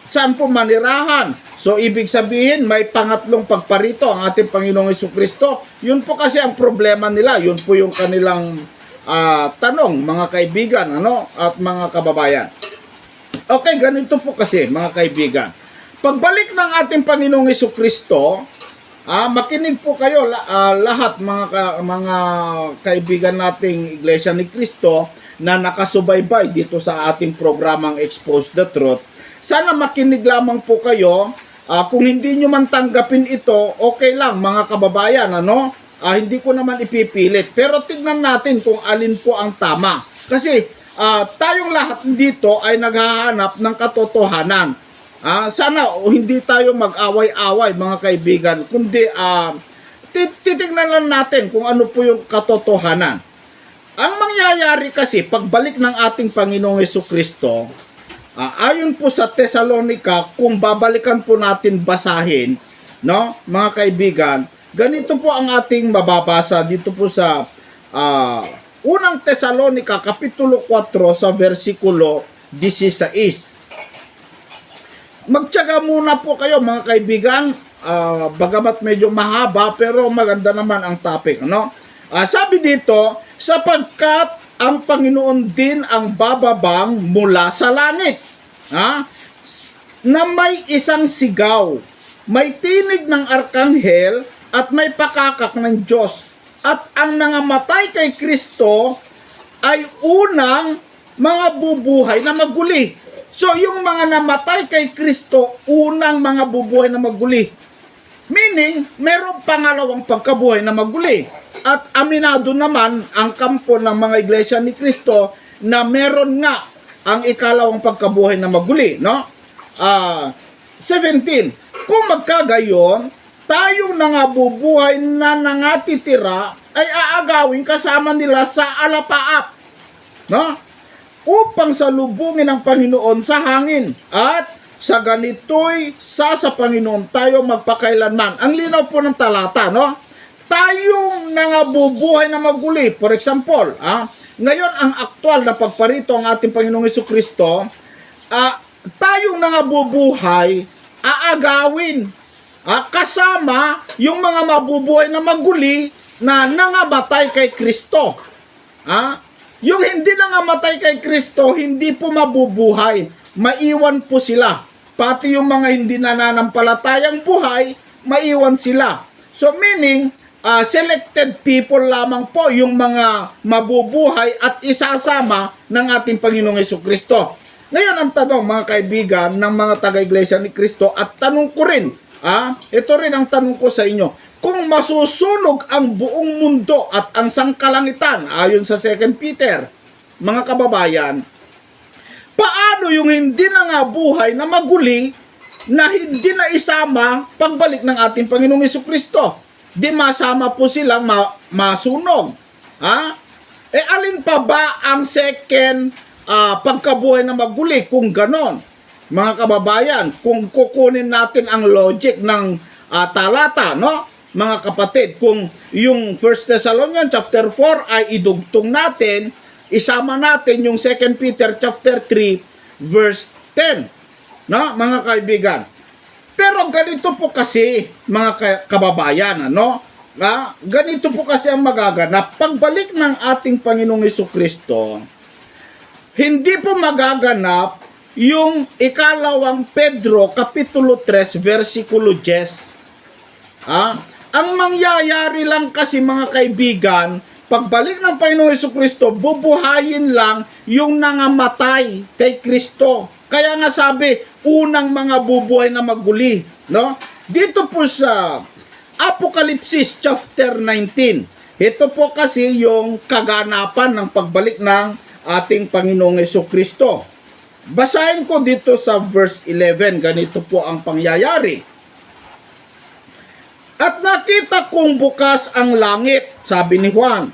saan po manirahan? So, ibig sabihin, may pangatlong pagparito ang ating Panginoong Jesucristo. Yun po kasi ang problema nila. Yun po yung kanilang tanong, mga kaibigan, ano? At mga kababayan. Okay, ganito po kasi, mga kaibigan. Pagbalik ng ating Panginoong Jesucristo, makinig po kayo lahat mga kaibigan nating Iglesia ni Cristo na nakasubaybay dito sa ating programang Expose the Truth. Sana makinig lamang po kayo. Kung hindi nyo man tanggapin ito, okay lang mga kababayan, ano? Hindi ko naman ipipilit. Pero tignan natin kung alin po ang tama. Kasi tayong lahat dito ay naghahanap ng katotohanan. Sana hindi tayo mag-away-away, mga kaibigan, kundi titignan lang natin kung ano po yung katotohanan. Ang mangyayari kasi pagbalik ng ating Panginoong Jesucristo, ayon po sa Thessalonica, kung babalikan po natin basahin, no, mga kaibigan, ganito po ang ating mababasa dito po sa unang Thessalonica, Kapitulo 4, sa versikulo 16. Magtiyaga muna po kayo, mga kaibigan, bagamat medyo mahaba pero maganda naman ang topic, no? Sabi dito, sapagkat ang Panginoon din ang bababang mula sa langit, na may isang sigaw, may tinig ng arkanghel at may pakakak ng Diyos, at ang nangamatay kay Kristo ay unang mga bubuhay na maguli. So, yung mga namatay kay Kristo, unang mga bubuhay na maguli. Meaning, merong pangalawang pagkabuhay na maguli. At aminado naman ang kampo ng mga iglesia ni Kristo na meron nga ang ikalawang pagkabuhay na maguli, no? 17. Kung magkagayon, tayong nangabubuhay na nangatitira ay aagawin kasama nila sa alapaap, no? Upang salubungin ang Panginoon sa hangin, at sa ganito'y sa Panginoon tayo magpakailanman. Ang linaw po ng talata, no? Tayong nangabubuhay na maguli. For example, ngayon ang aktual na pagparito ang ating Panginoong Jesucristo, tayong nangabubuhay, aagawin, kasama yung mga mabubuhay na maguli na nangamatay kay Kristo. Yung hindi nangamatay kay Kristo, hindi po mabubuhay. Maiwan po sila. Pati yung mga hindi nananampalatayang buhay, maiwan sila. So meaning, selected people lamang po yung mga mabubuhay at isasama ng ating Panginoong Jesucristo. Ngayon ang tanong, mga kaibigan ng mga taga-iglesia ni Kristo, at tanong ko rin, ito rin ang tanong ko sa inyo, kung masusunog ang buong mundo at ang sangkalangitan, ayon sa 2 Peter, mga kababayan, paano yung hindi na nga buhay na maguli na hindi na isama pagbalik ng ating Panginoong Jesucristo? Di masama po silang masunog. Alin pa ba ang second pagkabuhay na maguli kung ganon? Mga kababayan, kung kukunin natin ang logic ng talata, no? Mga kapatid, kung yung 1 Thessalonians chapter 4 ay idugtong natin, isama natin yung 2 Peter chapter 3 verse 10, no, mga kaibigan. Pero ganito po kasi, mga kababayan, ano? Ganito po kasi ang magaganap. Pagbalik ng ating Panginoong Jesucristo, hindi po magaganap yung ikalawang Pedro Kapitulo 3 versikulo 10. Ang mangyayari lang kasi, mga kaibigan, pagbalik ng Panginoong Jesucristo, bubuhayin lang yung nangamatay kay Kristo. Kaya nga sabi, unang mga bubuhay na maguli, no? Dito po sa Apokalipsis chapter 19, ito po kasi yung kaganapan ng pagbalik ng ating Panginoong Jesucristo. Basahin ko dito sa verse 11, ganito po ang pangyayari. At nakita kong bukas ang langit, sabi ni Juan.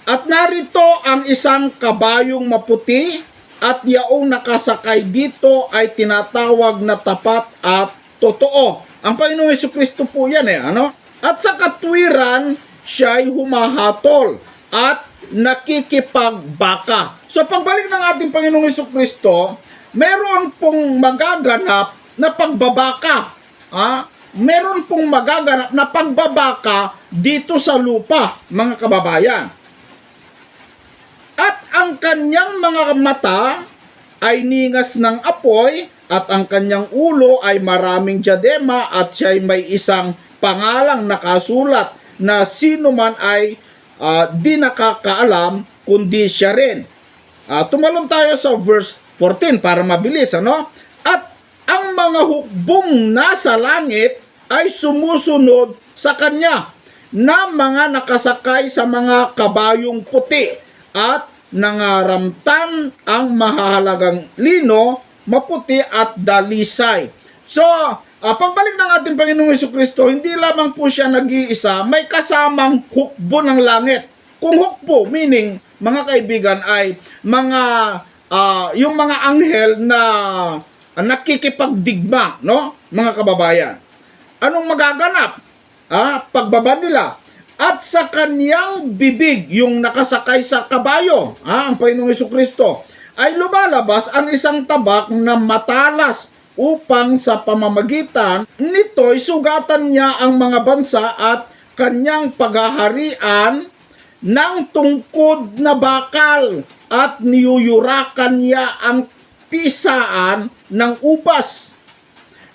At narito ang isang kabayong maputi, at yaong nakasakay dito ay tinatawag na tapat at totoo. Ang Panginoong Jesucristo po yan ano? At sa katwiran, siya'y humahatol at nakikipagbaka. So pagbalik ng ating Panginoong Jesucristo, meron pong magaganap na pagbabaka. Meron pong magaganap na pagbabaka dito sa lupa, mga kababayan. At ang kanyang mga mata ay ningas ng apoy, at ang kanyang ulo ay maraming diadema, at siya'y may isang pangalang nakasulat na sino man ay di nakakaalam kundi siya rin. Tumalon tayo sa verse 14 para mabilis, ano? At ang mga hukbong nasa langit ay sumusunod sa kanya na mga nakasakay sa mga kabayong puti, at nangaramtan ang mahahalagang lino, maputi at dalisay. So, pagbalik ng ating Panginoong Jesucristo, hindi lamang po siya nag-iisa, may kasamang hukbo ng langit. Kung hukbo, meaning, mga kaibigan, ay mga, yung mga anghel na nakikipagdigma, no? Mga kababayan. Anong magaganap? Pagbaba nila. At sa kanyang bibig, yung nakasakay sa kabayo, ang Panginoong Jesucristo, ay lumalabas ang isang tabak na matalas, upang sa pamamagitan nito'y sugatan niya ang mga bansa at kanyang paghaharian ng tungkod na bakal, at niyuyurakan niya ang pisaan ng ubas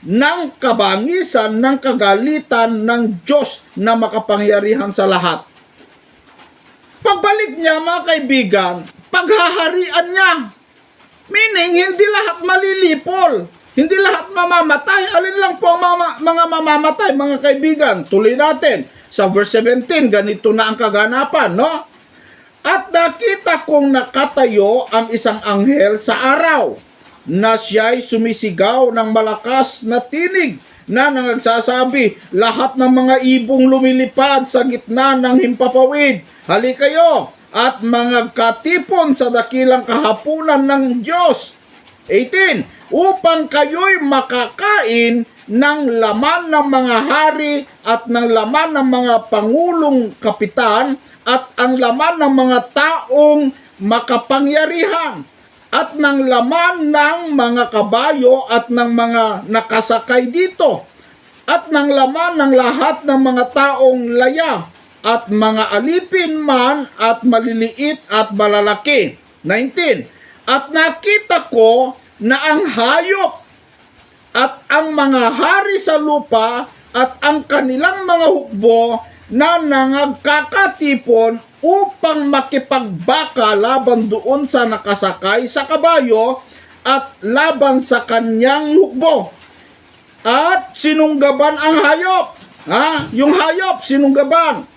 ng kabangisan ng kagalitan ng Diyos na makapangyarihan sa lahat. Pagbalik niya, mga kaibigan, paghaharian niya. Meaning, hindi lahat malilipol. Hindi lahat mamamatay. Alin lang po ang mga mamamatay, mga kaibigan? Tuloy natin. Sa verse 17, ganito na ang kaganapan, no? At nakita kong nakatayo ang isang anghel sa araw, na siya'y sumisigaw ng malakas na tinig, na nagsasabi, lahat ng mga ibong lumilipad sa gitna ng himpapawid, hali kayo at mga katipon sa dakilang kahapunan ng Diyos. 18. Upang kayo'y makakain ng laman ng mga hari at ng laman ng mga pangulong kapitan at ang laman ng mga taong makapangyarihan at ng laman ng mga kabayo at ng mga nakasakay dito at ng laman ng lahat ng mga taong laya at mga alipin man at maliliit at malalaki. 19. At nakita ko na ang hayop at ang mga hari sa lupa at ang kanilang mga hukbo na nangagkakatipon upang makipagbaka laban doon sa nakasakay sa kabayo at laban sa kanyang hukbo. At sinunggaban ang hayop. Yung hayop, sinunggaban.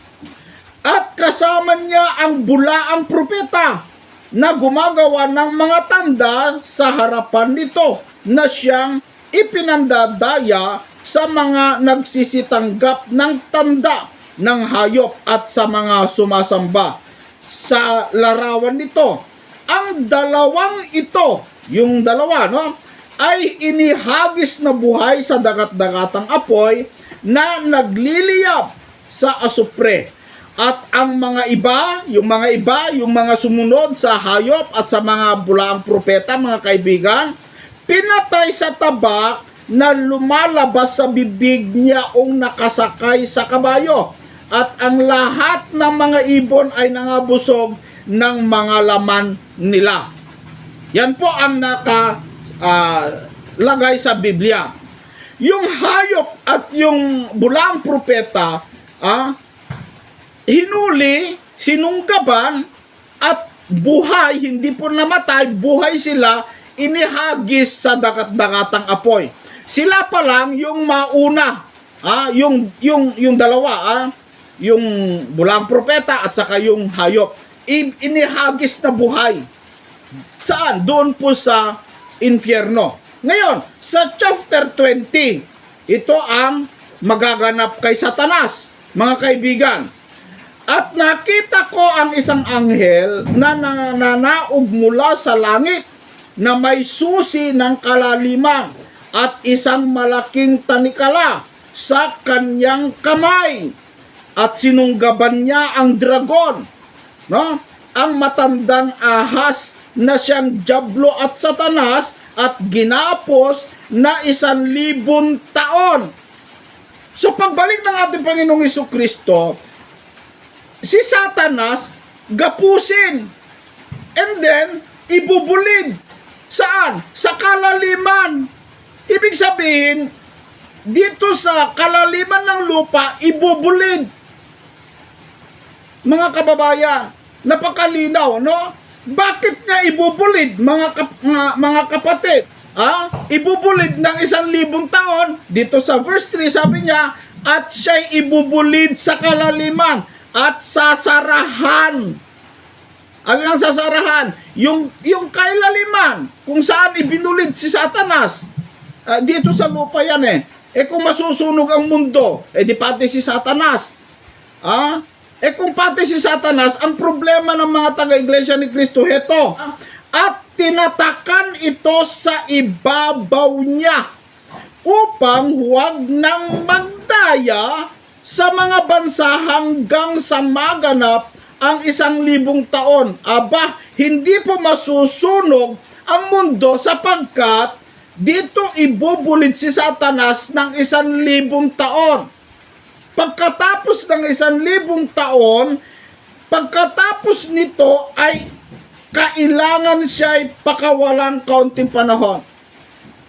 At kasama niya ang bulaang propeta na gumagawa ng mga tanda sa harapan nito, na siyang ipinandadaya sa mga nagsisitanggap ng tanda ng hayop at sa mga sumasamba sa larawan nito. Ang dalawang ito, yung dalawa, no, ay inihagis na buhay sa dagat-dagatang apoy na nagliliyab sa asupre. At ang mga iba, yung mga sumunod sa hayop at sa mga bulaang propeta, mga kaibigan, pinatay sa tabak na lumalabas sa bibig niya ang nakasakay sa kabayo. At ang lahat ng mga ibon ay nangabusog ng mga laman nila. Yan po ang nakalagay sa Biblia. Yung hayop at yung bulaang propeta, hinuli, sinunggaban, at buhay, hindi po namatay, buhay sila, inihagis sa dagat-dagatang apoy. Sila pa lang yung mauna, yung dalawa, yung bulaang propeta at saka yung hayop, inihagis na buhay. Saan? Doon po sa infyerno. Ngayon, sa chapter 20, ito ang magaganap kay Satanas, mga kaibigan. At nakita ko ang isang anghel na nananaog mula sa langit na may susi ng kalaliman at isang malaking tanikala sa kanyang kamay. At sinunggaban niya ang dragon, no? Ang matandang ahas na siyang Diablo at Satanas at ginapos na 1,000 taon. So pagbalik ng ating Panginoong Jesucristo, si Satanas gapusin and then ibubulid. Saan? Sa kalaliman. Ibig sabihin, dito sa kalaliman ng lupa, ibubulid. Mga kababayan, napakalinaw, no? Bakit niya ibubulid, mga kapatid? Ibubulid ng 1,000 taon. Dito sa verse 3, sabi niya, at siya'y ibubulid sa kalaliman at sasarahan. Alin ang sasarahan? Yung kailaliman, kung saan ibinulid si Satanas. Dito sa lupa yan eh. Kung masusunog ang mundo, di pati si Satanas. Kung pati si Satanas, ang problema ng mga taga-iglesia ni Cristo, heto. At tinatakan ito sa ibabaw niya upang huwag nang magdaya sa mga bansa hanggang sa maganap ang 1,000 taon. Aba, hindi po masusunog ang mundo sapagkat dito ibubulid si Satanas ng 1,000 taon. Pagkatapos ng 1,000 taon, pagkatapos nito ay kailangan siya ay pakawalang kaunting panahon.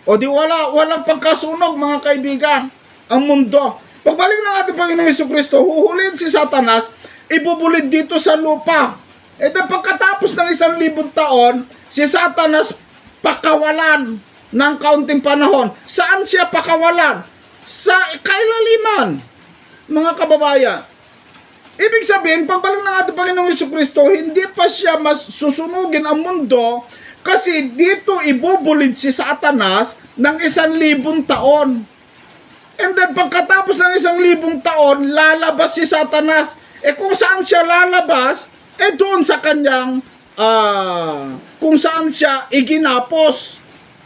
O di walang pagkasunog, mga kaibigan, ang mundo. Pagbalik ng ating Panginoong Jesucristo, huhulihin si Satanas, ibubulid dito sa lupa. Pagkatapos ng 1,000 taon, si Satanas pakawalan ng kaunting panahon. Saan siya pakawalan? Sa kailaliman, mga kababayan. Ibig sabihin, pagbalik ng ating Panginoong Jesucristo, hindi pa siya masusunugin ang mundo kasi dito ibubulid si Satanas ng 1,000 taon. And then pagkatapos ng 1,000 taon, lalabas si Satanas. Kung saan siya lalabas, doon sa kanyang, kung saan siya iginapos.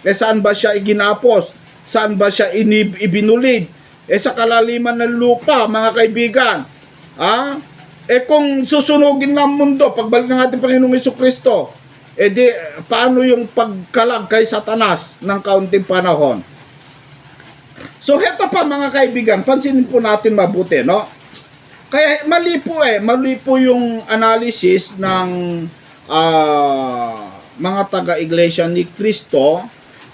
Saan ba siya iginapos? Saan ba siya ibinulid? Sa kalaliman ng lupa, mga kaibigan. Kung susunugin ng mundo, pagbalik ng ating Panginoong Jesucristo, paano yung pagkalag kay Satanas ng kaunting panahon? So, heto pa, mga kaibigan, pansinin po natin mabuti, no? Kaya mali po yung analysis ng mga taga-iglesia ni Cristo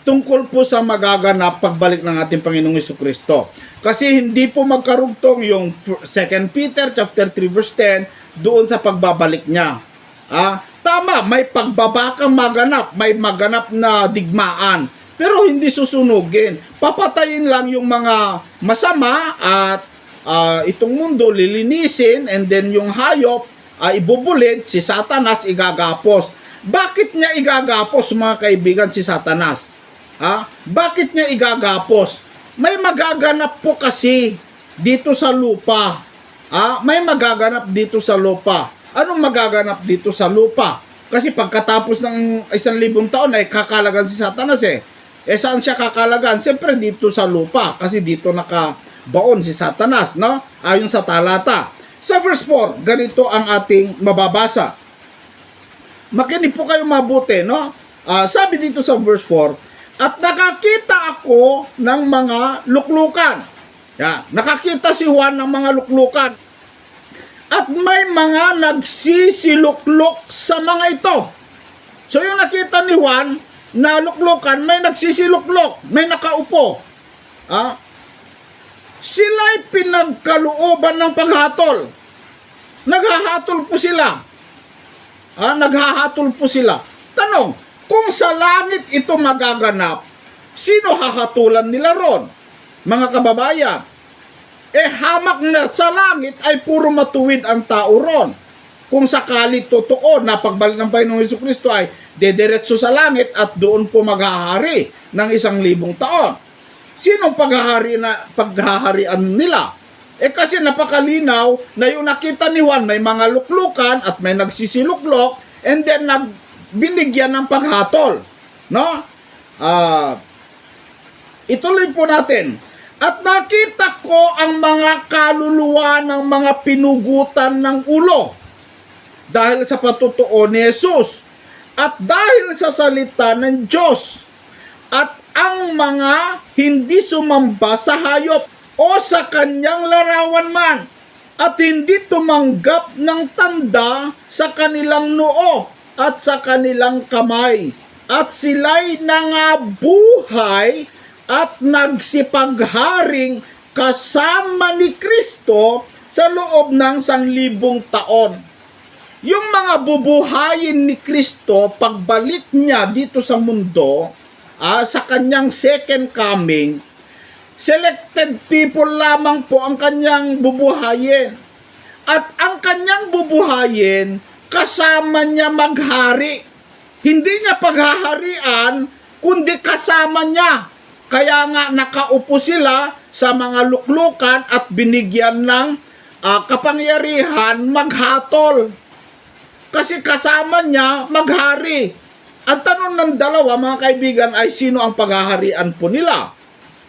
tungkol po sa magaganap pagbalik ng ating Panginoong Jesucristo. Kasi hindi po magkarugtong yung 2 Peter chapter 3 verse 10 doon sa pagbabalik niya. Tama, may pagbabakang maganap, may maganap na digmaan, pero hindi susunugin. Papatayin lang yung mga masama at itong mundo lilinisin, and then yung hayop ibubulid, si Satanas igagapos. Bakit niya igagapos, mga kaibigan, si Satanas? Bakit niya igagapos? May magaganap po kasi dito sa lupa. May magaganap dito sa lupa. Anong magaganap dito sa lupa? Kasi pagkatapos ng 1,000 taon ay kakalagan si Satanas eh. Saan siya kakalagan? Siyempre dito sa lupa. Kasi dito nakabaon si Satanas, no? Ayon sa talata. Sa verse 4, ganito ang ating mababasa. Makinig po kayo mabuti, no? Sabi dito sa verse 4, at nakakita ako ng mga luklukan. Nakakita si Juan ng mga luklukan. At may mga nagsisiluklok sa mga ito. So yung nakita ni Juan na luklukan, may nagsisiluklok, may nakaupo. Sila'y pinagkalooban ng paghatol. Naghahatol po sila. Naghahatol po sila. Tanong, kung sa langit ito magaganap, sino hahatulan nila ron? Mga kababayan, hamak na sa langit ay puro matuwid ang tao ron. kung sakali totoo na pagbalik ng Panginoong Jesucristo ay dediretso sa langit at doon po maghahari ng 1,000 taon. Sinong paghaharian nila? Kasi napakalinaw na yung nakita ni Juan may mga luklukan at may nagsisiluklok and then binigyan ng paghatol. No? Ituloy po natin. At nakita ko ang mga kaluluwa ng mga pinugutan ng ulo dahil sa patutuo ni Jesus at dahil sa salita ng Diyos at ang mga hindi sumamba sa hayop o sa kanyang larawan man at hindi tumanggap ng tanda sa kanilang noo at sa kanilang kamay at sila'y nangabuhay at nagsipagharing kasama ni Kristo sa loob ng 1,000 taon. Yung mga bubuhayin ni Kristo pagbalik niya dito sa mundo, sa kanyang second coming, selected people lamang po ang kanyang bubuhayin. At ang kanyang bubuhayin, kasama niya maghari. Hindi niya paghaharian, kundi kasama niya. Kaya nga nakaupo sila sa mga luklukan at binigyan ng kapangyarihan maghatol. Kasi kasama niya maghari. Ang tanong ng dalawa, mga kaibigan, ay sino ang paghaharian po nila?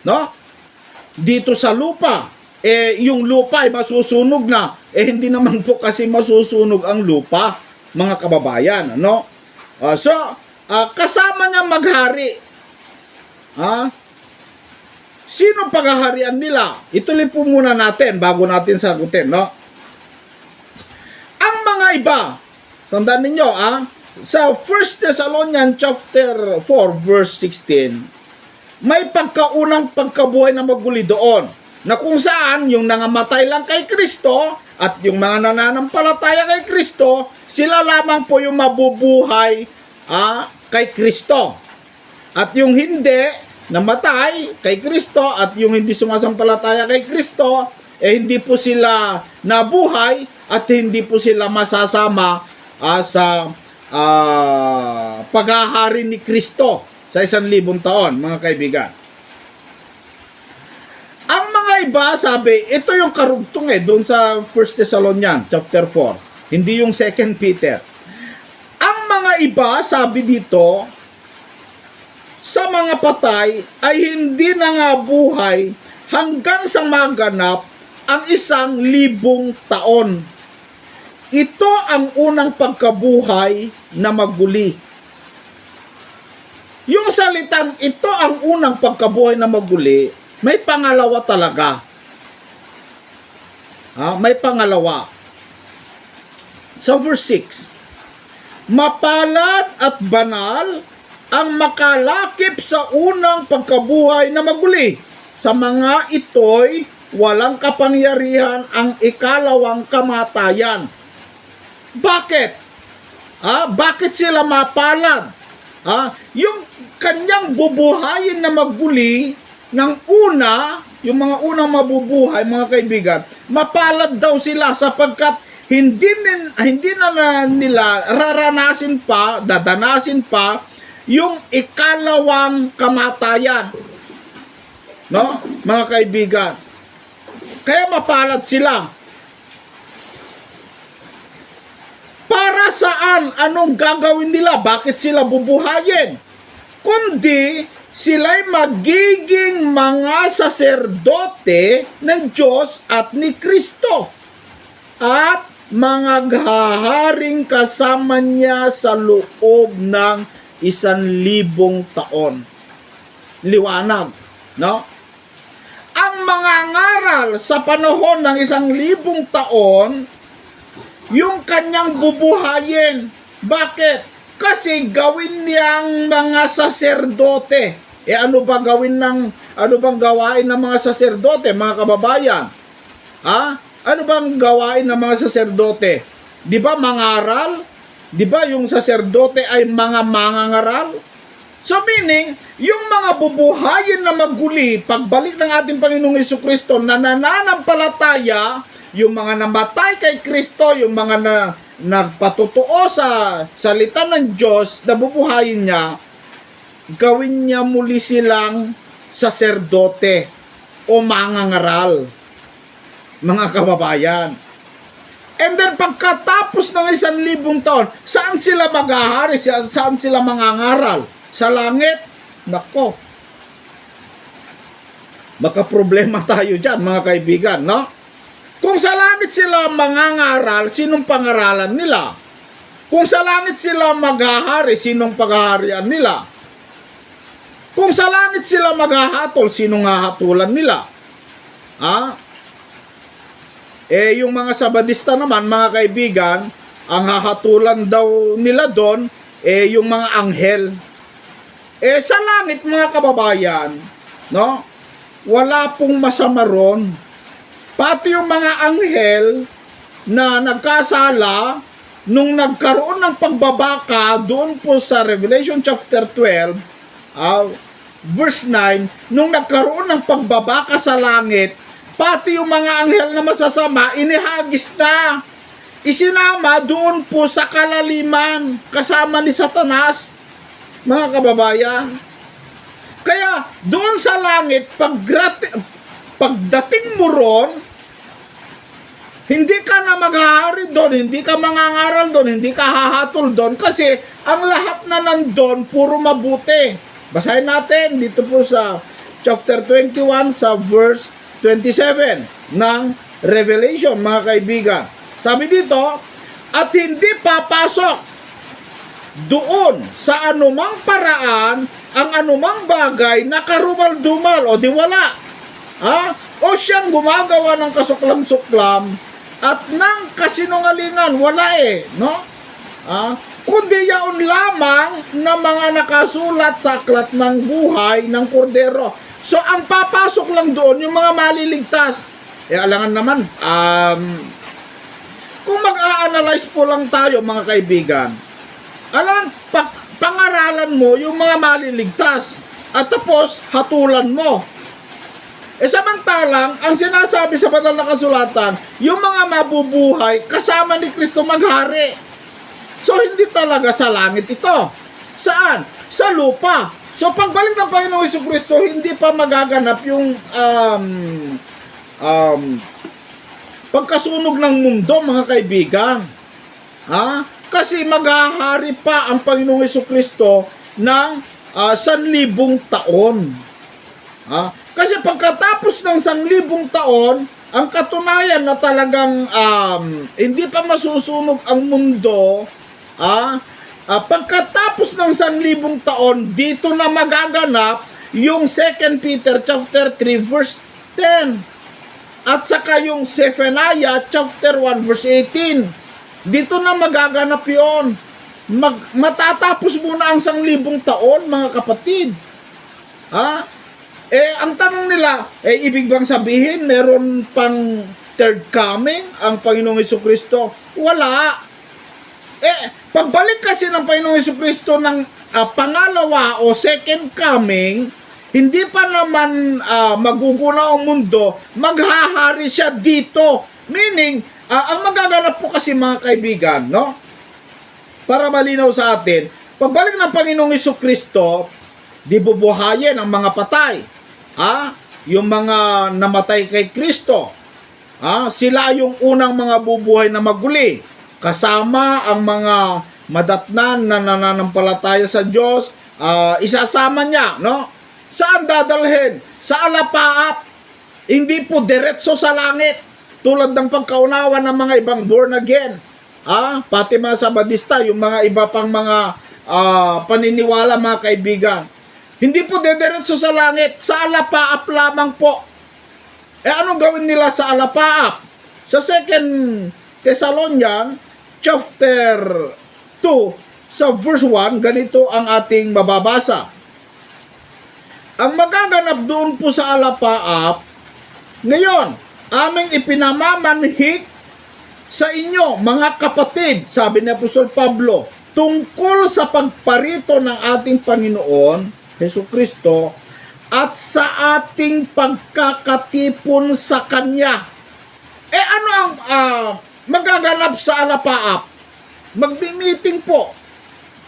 No? Dito sa lupa. Yung lupa ay masusunog na. Hindi naman po kasi masusunog ang lupa, mga kababayan. No? Kasama niya maghari. Sino paghaharian nila? Ituloy po muna natin bago natin sagutin, no? Ang mga iba, tandaan ninyo, sa 1 Thessalonians chapter 4 verse 16, may pagkaunang pagkabuhay na maguli doon, na kung saan yung nangamatay lang kay Kristo at yung mga nananampalataya kay Kristo, sila lamang po yung mabubuhay kay Kristo. At yung hindi namatay kay Kristo at yung hindi sumasampalataya kay Kristo, hindi po sila nabuhay at hindi po sila masasama sa paghahari ni Kristo sa 1,000 taon, mga kaibigan. Ang mga iba, sabi, ito yung karugtong doon sa 1 Thessalonians chapter 4, hindi yung 2 Peter. Ang mga iba, sabi dito, sa mga patay ay hindi nangabuhay hanggang sa maganap ang 1,000 taon. Ito ang unang pagkabuhay na maguli. Yung salitang ito ang unang pagkabuhay na maguli, may pangalawa talaga. May pangalawa. Sa verse 6, mapalad at banal ang makalakip sa unang pagkabuhay na maguli. Sa mga ito'y walang kapangyarihan ang ikalawang kamatayan. Bakit? Bakit sila mapalad? Yung kanyang bubuhayin na maguli ng una, yung mga unang mabubuhay, mga kaibigan, mapalad daw sila sapagkat hindi na nila dadanasin pa yung ikalawang kamatayan. No? Mga kaibigan. Kaya mapalad sila. Para saan? Anong gagawin nila? Bakit sila bubuhayin? Kundi sila'y magiging mga saserdote ng Diyos at ni Kristo. At mga haharing kasama niya sa loob ng 1,000 taon. Liwanag, no? Ang mga ngaral sa panahon ng 1,000 taon, yung kanyang bubuhayin. Bakit? Kasi gawin niyang mga saserdote. Ano bang gawain ng mga saserdote, mga kababayan? Ano bang gawain ng mga saserdote? Di ba mangaral? Di ba yung saserdote ay mga mangangaral? So meaning, yung mga bubuhayin na maguli, pagbalik ng ating Panginoong Jesucristo na nananampalataya, yung mga namatay kay Kristo, yung mga nagpatotoo sa salita ng Diyos, nabubuhayin niya, gawin niya muli silang saserdote o mangangaral, mga kababayan. And then pagkatapos ng 1,000 taon, saan sila maghahari? Saan sila mangangaral? Sa langit? Nako, makaproblema tayo dyan, mga kaibigan, no? Kung sa langit sila mangangaral, sinong pangaralan nila? Kung sa langit sila maghahari, sinong paghaharian nila? Kung sa langit sila maghahatol, sinong hahatulan nila? Yung mga Sabadista naman, mga kaibigan, ang hahatulan daw nila doon, yung mga anghel. Sa langit, mga kababayan, no? Wala pong masama ron. Pati yung mga anghel na nagkasala nung nagkaroon ng pagbabaka doon po sa Revelation chapter 12, verse 9, nung nagkaroon ng pagbabaka sa langit, pati yung mga anghel na masasama, inihagis na. Isinama doon po sa kalaliman, kasama ni Satanas, mga kababayan. Kaya doon sa langit, pagdating mo ron, hindi ka na maghahari doon, hindi ka mangangaral doon, hindi ka hahatol doon, kasi ang lahat na nandun, puro mabuti. Basahin natin dito po sa chapter 21 sa verse 27 ng Revelation, mga kaibigan. Sabi dito, at hindi papasok doon sa anumang paraan ang anumang bagay na karumal-dumal o di wala. O siyang gumagawa ng kasuklam-suklam at ng kasinungalingan, wala no? Kundi yaon lamang na mga nakasulat sa aklat ng buhay ng kordero. So, ang papasok lang doon, yung mga maliligtas. Alangan naman, kung mag-a-analyze po lang tayo, mga kaibigan, pangaralan mo yung mga maliligtas at tapos hatulan mo. Samantalang, ang sinasabi sa banal na kasulatan, yung mga mabubuhay, kasama ni Kristo maghari. So, hindi talaga sa langit ito. Saan? Sa lupa. So, pagbalik ng Panginoong Jesucristo, hindi pa magaganap yung pagkasunog ng mundo, mga kaibigan. Kasi maghahari pa ang Panginoong Jesucristo ng 1,000 taon. Kasi pagkatapos ng 1,000 taon, ang katunayan na talagang hindi pa masusunog ang mundo, pagkatapos ng 1,000 taon, dito na magaganap yung 2 Peter chapter 3 verse 10. At saka yung Zephaniah chapter 1 verse 18. Dito na magaganap yon. Matatapos muna ang 1,000 taon, mga kapatid. Ang tanong nila, ibig bang sabihin meron pang third coming ang Panginoong Jesucristo? Wala. Pagbalik kasi ng Panginoong Jesucristo ng pangalawa o second coming, hindi pa naman magugunaw ang mundo, maghahari siya dito. Meaning, ang magaganap po kasi, mga kaibigan, no? Para malinaw sa atin, pagbalik ng Panginoong Jesucristo, di bubuhayin ang mga patay. Yung mga namatay kay Kristo, sila yung unang mga bubuhay na maguli, kasama ang mga madatnan na nananampalataya sa Diyos, isasama niya, no? Saan dadalhin? Sa alapaap. Hindi po diretso sa langit, tulad ng pagkaunawa ng mga ibang born again, pati mga Sabadista, yung mga iba pang mga paniniwala, mga kaibigan. Hindi po dediretso sa langit, sa alapaap lamang po. Anong gawin nila sa alapaap? Sa 2 Thessalonians chapter 2 sa verse 1, ganito ang ating mababasa. Ang magaganap doon po sa alapaap, ngayon, aming ipinamamanhik sa inyo, mga kapatid, sabi ni Apostol Pablo, tungkol sa pagparito ng ating Panginoon Jesucristo at sa ating pagkakatipon sa Kanya. Ano ang magaganap sa alapaap? magbi-meeting po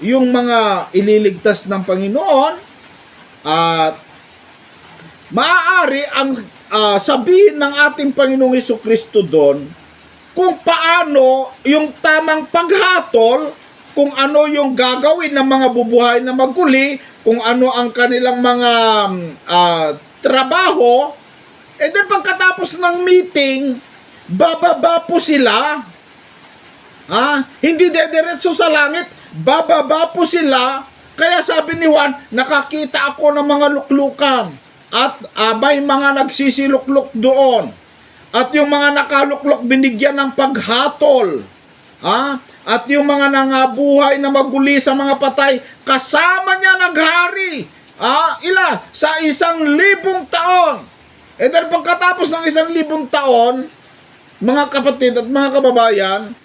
yung mga ililigtas ng Panginoon at maaari ang sabihin ng ating Panginoong Hesukristo doon kung paano yung tamang paghatol, kung ano yung gagawin ng mga bubuhay na maguli, kung ano ang kanilang mga trabaho. And then pagkatapos ng meeting, bababa po sila. Hindi dediretso sa langit, bababa po sila. Kaya sabi ni Juan, nakakita ako ng mga luklukan at may mga nagsisilukluk doon. At yung mga nakaluklok binigyan ng paghatol. At yung mga nangabuhay na maguli sa mga patay, kasama niya naghari. Sa 1,000 taon. And then pagkatapos ng 1,000 taon, mga kapatid at mga kababayan,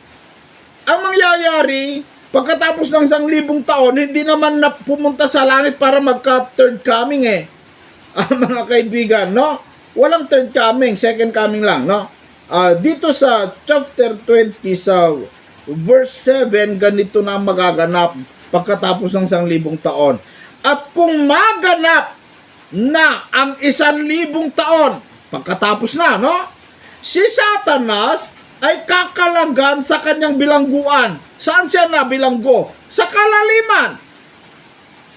ang mangyayari, pagkatapos ng 1,000 taon, hindi naman na pumunta sa langit para magka-third coming mga kaibigan, no? Walang third coming, second coming lang, no? Dito sa chapter 20, sa verse 7, ganito na magaganap pagkatapos ng 1,000 taon. At kung maganap na ang 1,000 taon, pagkatapos na, no? Si Satanas ay kakalagan sa kanyang bilangguan. Saan siya na bilanggo? Sa kalaliman.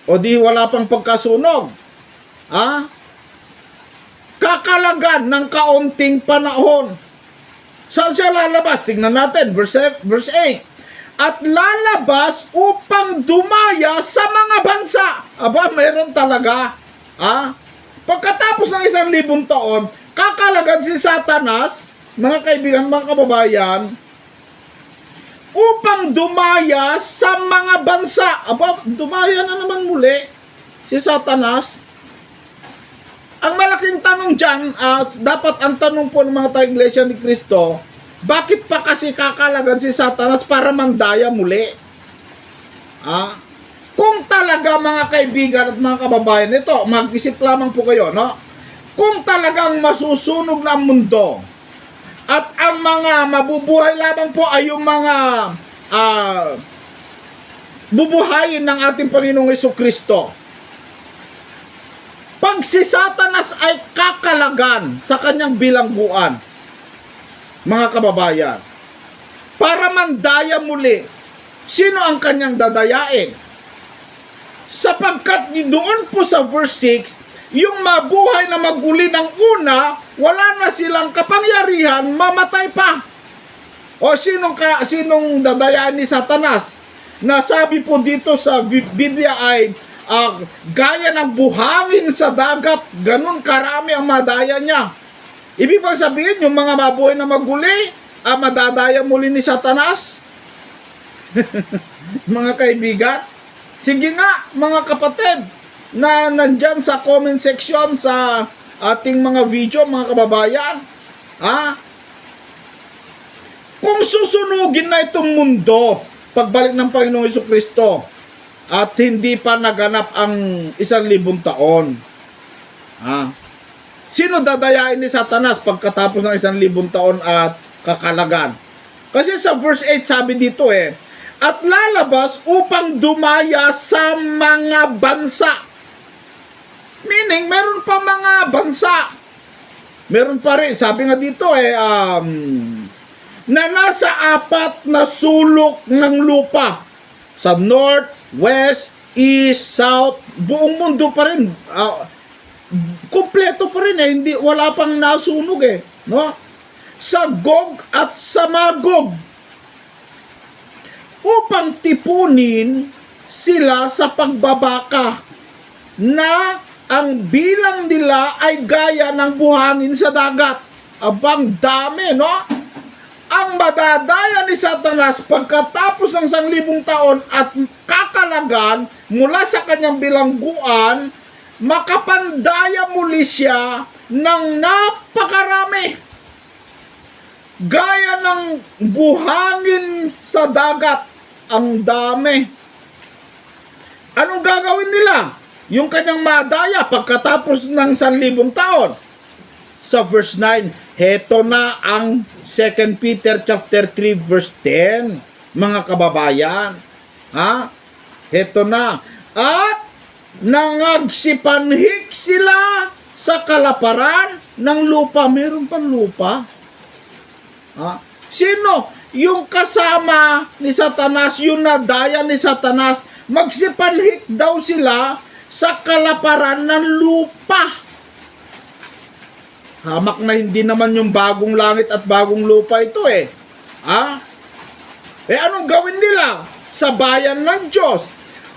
O di wala pang pagkasunog. Kakalagan ng kaunting panahon. Saan siya lalabas? Tingnan natin, verse 8. At lalabas upang dumaya sa mga bansa. Mayroon talaga. Pagkatapos ng 1,000 taon, kakalagan si Satanas, mga kaibigan, mga kababayan, upang dumaya sa mga bansa. Dumaya na naman muli si Satanas. Ang malaking tanong dyan, dapat ang tanong po ng mga taong Iglesia ni Cristo, bakit pa kasi kakalagan si Satanas para mandaya muli? Kung talaga, mga kaibigan at mga kababayan, ito, mag-isip lamang po kayo, no? Kung talagang masusunog na ang mundo, at ang mga mabubuhay lamang po ay yung mga bubuhayin ng ating Panginoong Hesukristo. Pag si Satanas ay kakalagan sa kanyang bilangguan, mga kababayan, para mandaya muli, sino ang kanyang dadayain? Sapagkat doon po sa verse 6, yung mabuhay na maguli ng una, wala na silang kapangyarihan, mamatay pa. O sinong dadayain ni Satanas? Nasabi po dito sa Biblia ay gaya ng buhangin sa dagat, ganun karami ang madaya niya. Ibig bang sabihin, yung mga mabuhay na maguli, madadaya muli ni Satanas? Mga kaibigan, sige nga, mga kapatid, na nandyan sa comment section sa ating mga video, mga kababayan, kung susunugin na itong mundo, pagbalik ng Panginoong Hesukristo, at hindi pa naganap ang 1,000 taon, sino dadayain ni Satanas pagkatapos ng 1,000 taon at kakalagan? Kasi sa verse 8 sabi dito at lalabas upang dumaya sa mga bansa. Meaning, meron pa mga bansa. Meron pa rin, sabi nga dito na nasa 4 na sulok ng lupa. Sa north, west, east, south, buong mundo pa rin. Kompleto pa rin hindi, wala pang nasunog no? Sa Gog at sa Magog. Upang tipunin sila sa pagbabaka na ang bilang nila ay gaya ng buhangin sa dagat. Abang dami, no? Ang madadaya ni Satanas pagkatapos ng 1,000 taon at kakalagan mula sa kanyang bilangguan, makapandaya muli siya ng napakarami. Gaya ng buhangin sa dagat. Ang dami. Anong gagawin nila? Yung kanyang madaya pagkatapos ng 1,000 taon. Sa verse 9, heto na ang 2 Peter chapter 3 verse 10. mga kababayan. Ha? Heto na. At nangagsipanhik sila sa kalaparan ng lupa. Meron pang lupa. Ha? Sino? Yung kasama ni Satanas, yung nadaya ni Satanas, magsipanhik daw sila sa kalaparan ng lupa. Hamak na hindi naman yung bagong langit at bagong lupa ito eh. Ha? Anong gawin nila sa bayan ng Diyos?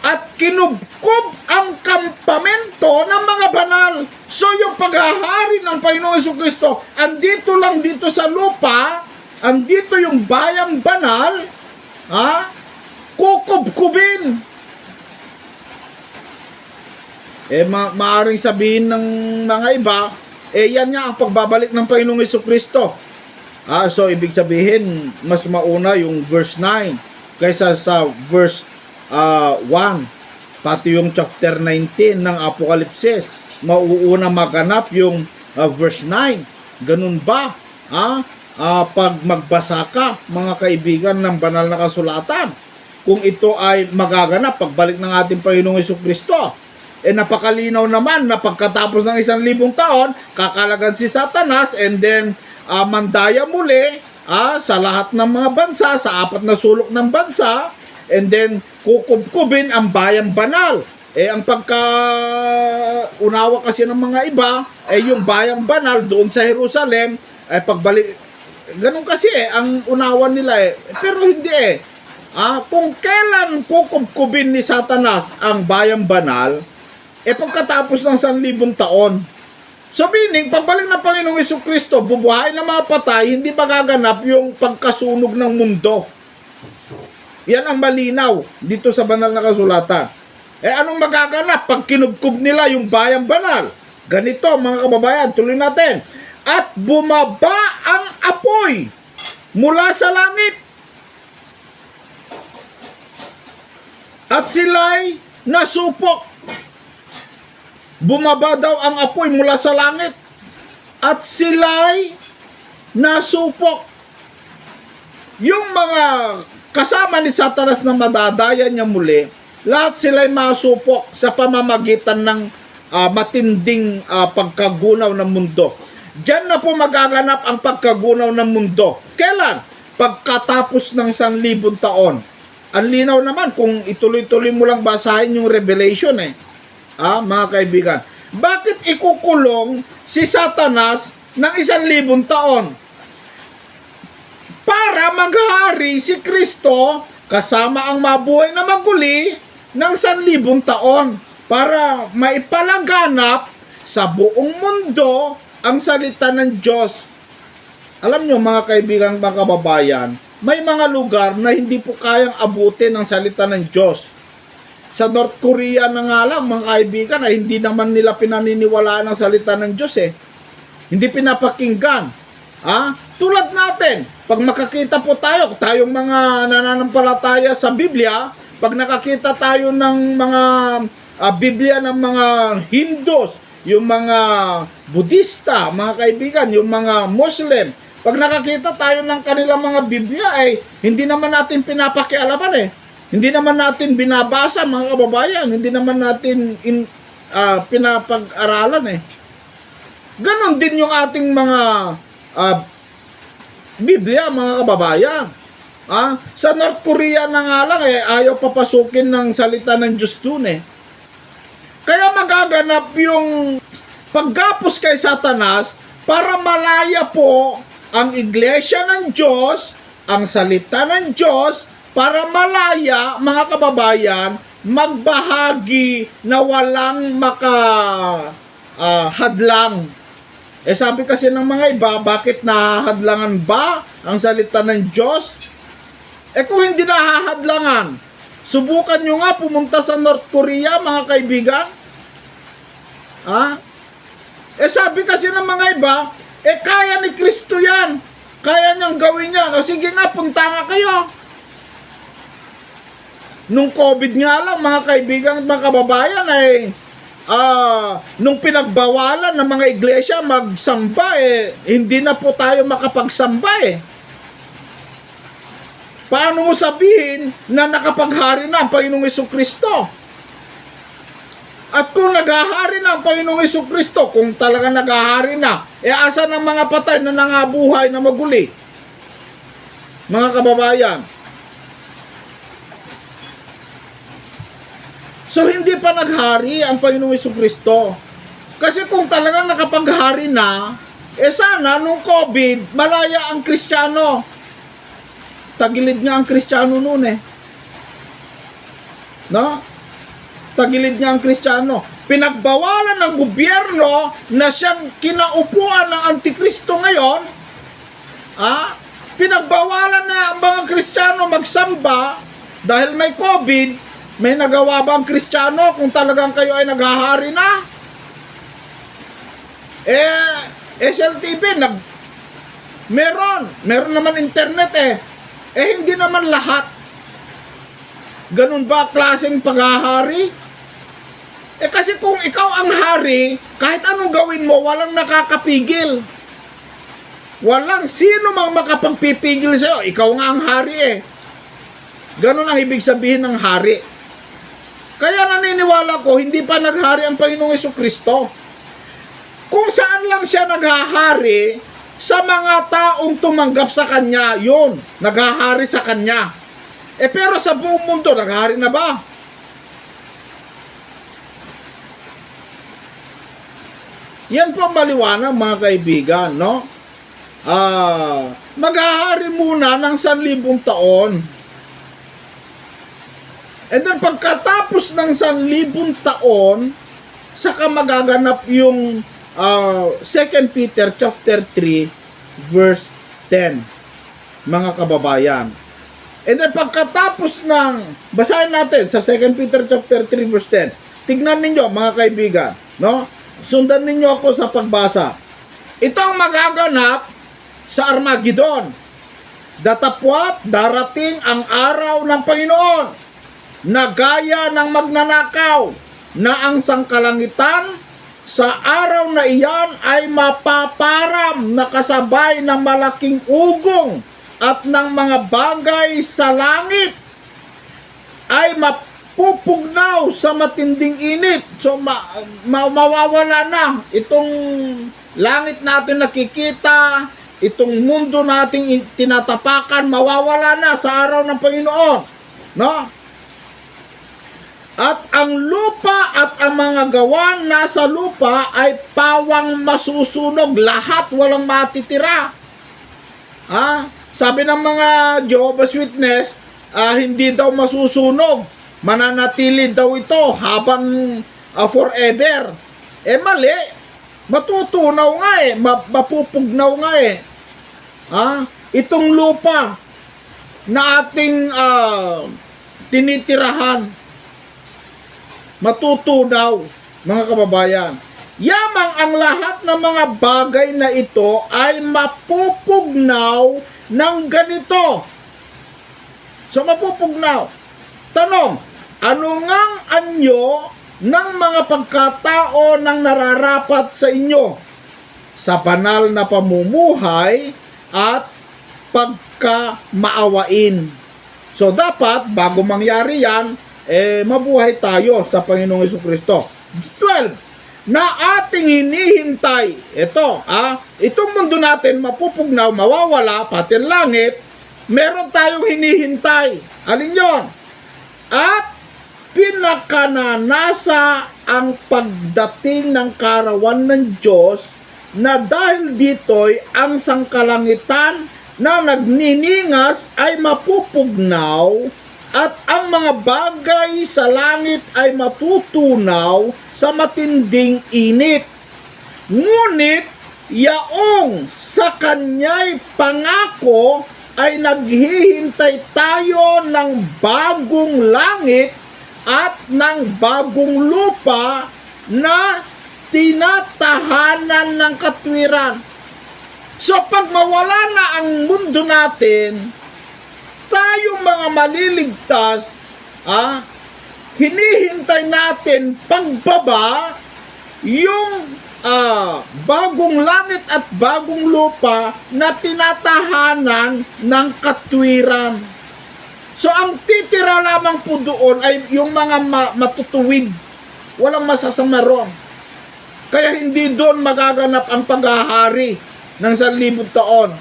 At kinubkob ang kampamento ng mga banal. So yung paghahari ng Panginoong Jesucristo, andito lang dito sa lupa, andito yung bayang banal, ha? Kukubkubin. Maaaring sabihin ng mga iba, yan nga ang pagbabalik ng Panginoong Jesucristo. So ibig sabihin, mas mauna yung verse 9 kaysa sa verse 1. Pati yung chapter 19 ng Apokalipsis, mauuna maganap yung verse 9. Ganun ba? Pag magbasa ka, mga kaibigan, ng banal na kasulatan, kung ito ay magaganap pagbalik ng ating Panginoong Jesucristo, napakalinaw naman na pagkatapos ng 1,000 taon, kakalagan si Satanas and then mandaya muli sa lahat ng mga bansa, sa 4 na sulok ng bansa, and then kukubkubin ang bayang banal. Ang pagkaunawa kasi ng mga iba, yung bayang banal doon sa Jerusalem, pagbalik, ganun kasi ang unawan nila pero hindi kung kailan kukubkubin ni Satanas ang bayang banal, pagkatapos ng 1,000 taon. So meaning, pagbalik ng Panginoong Jesucristo, bubuhayin ng mga patay, hindi magaganap yung pagkasunog ng mundo. Yan ang malinaw dito sa banal na kasulatan. Anong magaganap pag kinubkub nila yung bayang banal? Ganito mga kababayan, tuloy natin. At bumaba ang apoy mula sa langit. At sila'y nasupok. Bumaba daw ang apoy mula sa langit. At sila'y nasupok. Yung mga kasama ni Satanas na madadaya niya muli, lahat sila'y masupok sa pamamagitan ng matinding pagkagunaw ng mundo. Diyan na po magaganap ang pagkagunaw ng mundo. Kailan? Pagkatapos ng 1,000 taon. Ang linaw naman kung ituloy-tuloy mo lang basahin yung Revelation mga kaibigan. Bakit ikukulong si Satanas ng 1,000 taon? Para maghari si Kristo kasama ang mabuhay na maguli ng 1,000 taon. Para maipalaganap sa buong mundo ang salita ng Diyos. Alam nyo mga kaibigan, mga kababayan, may mga lugar na hindi po kayang abutin ang salita ng Diyos. Sa North Korea na nga lang, mga kaibigan, ay hindi naman nila pinaniniwalaan ang salita ng Diyos Hindi pinapakinggan. Tulad natin, pag makakita po tayo, tayong mga nananampalataya sa Biblia, pag nakakita tayo ng mga Biblia ng mga Hindus, yung mga Budista, mga kaibigan, yung mga Muslim, pag nakakita tayo ng kanilang mga Biblia, hindi naman natin pinapakialaman Hindi naman natin binabasa, mga kababayan. Hindi naman natin pinapag-aralan Ganon din yung ating mga Biblia, mga kababayan. Sa North Korea na nga lang ayaw papasukin ng salita ng Diyos dun Kaya magaganap yung paggapos kay Satanas para malaya po ang iglesia ng Diyos, ang salita ng Diyos, para malaya, mga kababayan, magbahagi na walang hadlang. Sabi kasi ng mga iba, bakit nahahadlangan ba ang salita ng Diyos? Kung hindi nahahadlangan, subukan nyo nga pumunta sa North Korea, mga kaibigan. Sabi kasi ng mga iba, kaya ni Kristo yan. Kaya niyang gawin yan. O sige nga, punta nga kayo. Nung COVID nga lang, mga kaibigan at mga kababayan, nung pinagbawalan ng mga iglesia magsamba, hindi na po tayo makapagsamba paano mo sabihin na nakapaghari na ang Panginoong Jesucristo? At kung naghahari na ang Panginoong Jesucristo, kung talaga naghahari na, asan ang mga patay na nangabuhay na maguli? Mga kababayan. So, hindi pa naghari ang Panginoong Jesucristo. Kasi kung talagang nakapaghari na, sana nung COVID, malaya ang Kristiyano. Tagilid nga ang Kristiyano noon No? Tagilid nga ang Kristiyano. Pinagbawalan ng gobyerno na siyang kinaupuan ng Antikristo ngayon. Pinagbawalan na ang mga Kristiyano magsamba dahil may COVID. May nagawa ba ang Kristiyano kung talagang kayo ay naghahari na? SLTV, meron naman internet hindi naman lahat. Ganun ba klaseng paghahari? Kasi kung ikaw ang hari, kahit anong gawin mo, walang nakakapigil. Walang sino mang makapagpipigil sa'yo. Ikaw nga ang hari Ganun ang ibig sabihin ng hari. Kaya naniniwala ko, hindi pa naghari ang Panginoong Jesucristo. Kung saan lang siya naghahari, sa mga taong tumanggap sa Kanya, yun, naghahari sa Kanya. Pero sa buong mundo, naghahari na ba? Yan po maliwanag, mga kaibigan, no? Maghahari muna ng 1,000 taon. And then pagkatapos ng 1,000 taon, saka magaganap yung 2 Peter chapter 3 verse 10, mga kababayan. And then pagkatapos ng, basahin natin sa 2 Peter chapter 3 verse 10. Tignan ninyo, mga kaibigan, no? Sundan ninyo ako sa pagbasa. Ito ang magaganap sa Armageddon. Datapwat darating ang araw ng Panginoon, na gaya ng magnanakaw, na ang sangkalangitan sa araw na iyan ay mapaparam na kasabay ng malaking ugong, at ng mga bagay sa langit ay mapupugnaw sa matinding init. So mawawala na itong langit natin nakikita, itong mundo nating tinatapakan, mawawala na sa araw ng Panginoon, no? At ang lupa at ang mga gawa nasa lupa ay pawang masusunog. Lahat, walang matitira. Sabi ng mga Jehovah's Witness, hindi daw masusunog. Mananatili daw ito habang forever. Mali. Matutunaw nga mapupugnaw nga Itong lupa na ating tinitirahan, matutunaw, mga kababayan. Yamang ang lahat ng mga bagay na ito ay mapupugnaw ng ganito. So mapupugnaw. Tanong, ano ngang anyo ng mga pagkatao ng nararapat sa inyo sa banal na pamumuhay at pagkamaawain? So dapat, bago mangyari yan, mabuhay tayo sa Panginoong Jesucristo. 12, na ating hinihintay. Itong mundo natin mapupugnaw, mawawala, pati langit, meron tayong hinihintay. Alin yon? At pinakananasa ang pagdating ng karawan ng Diyos, na dahil dito'y ang sangkalangitan na nagniningas ay mapupugnaw, at ang mga bagay sa langit ay matutunaw sa matinding init. Ngunit yaong sa kanya'y pangako ay naghihintay tayo ng bagong langit at ng bagong lupa na tinatahanan ng katwiran. So pag mawala na ang mundo natin, tayong mga maliligtas, hinihintay natin pagbaba yung bagong langit at bagong lupa na tinatahanan ng katwiran. So ang titira lamang po doon ay yung mga matutuwid. Walang masasama ron. Kaya hindi doon magaganap ang paghahari ng 1,000 taon.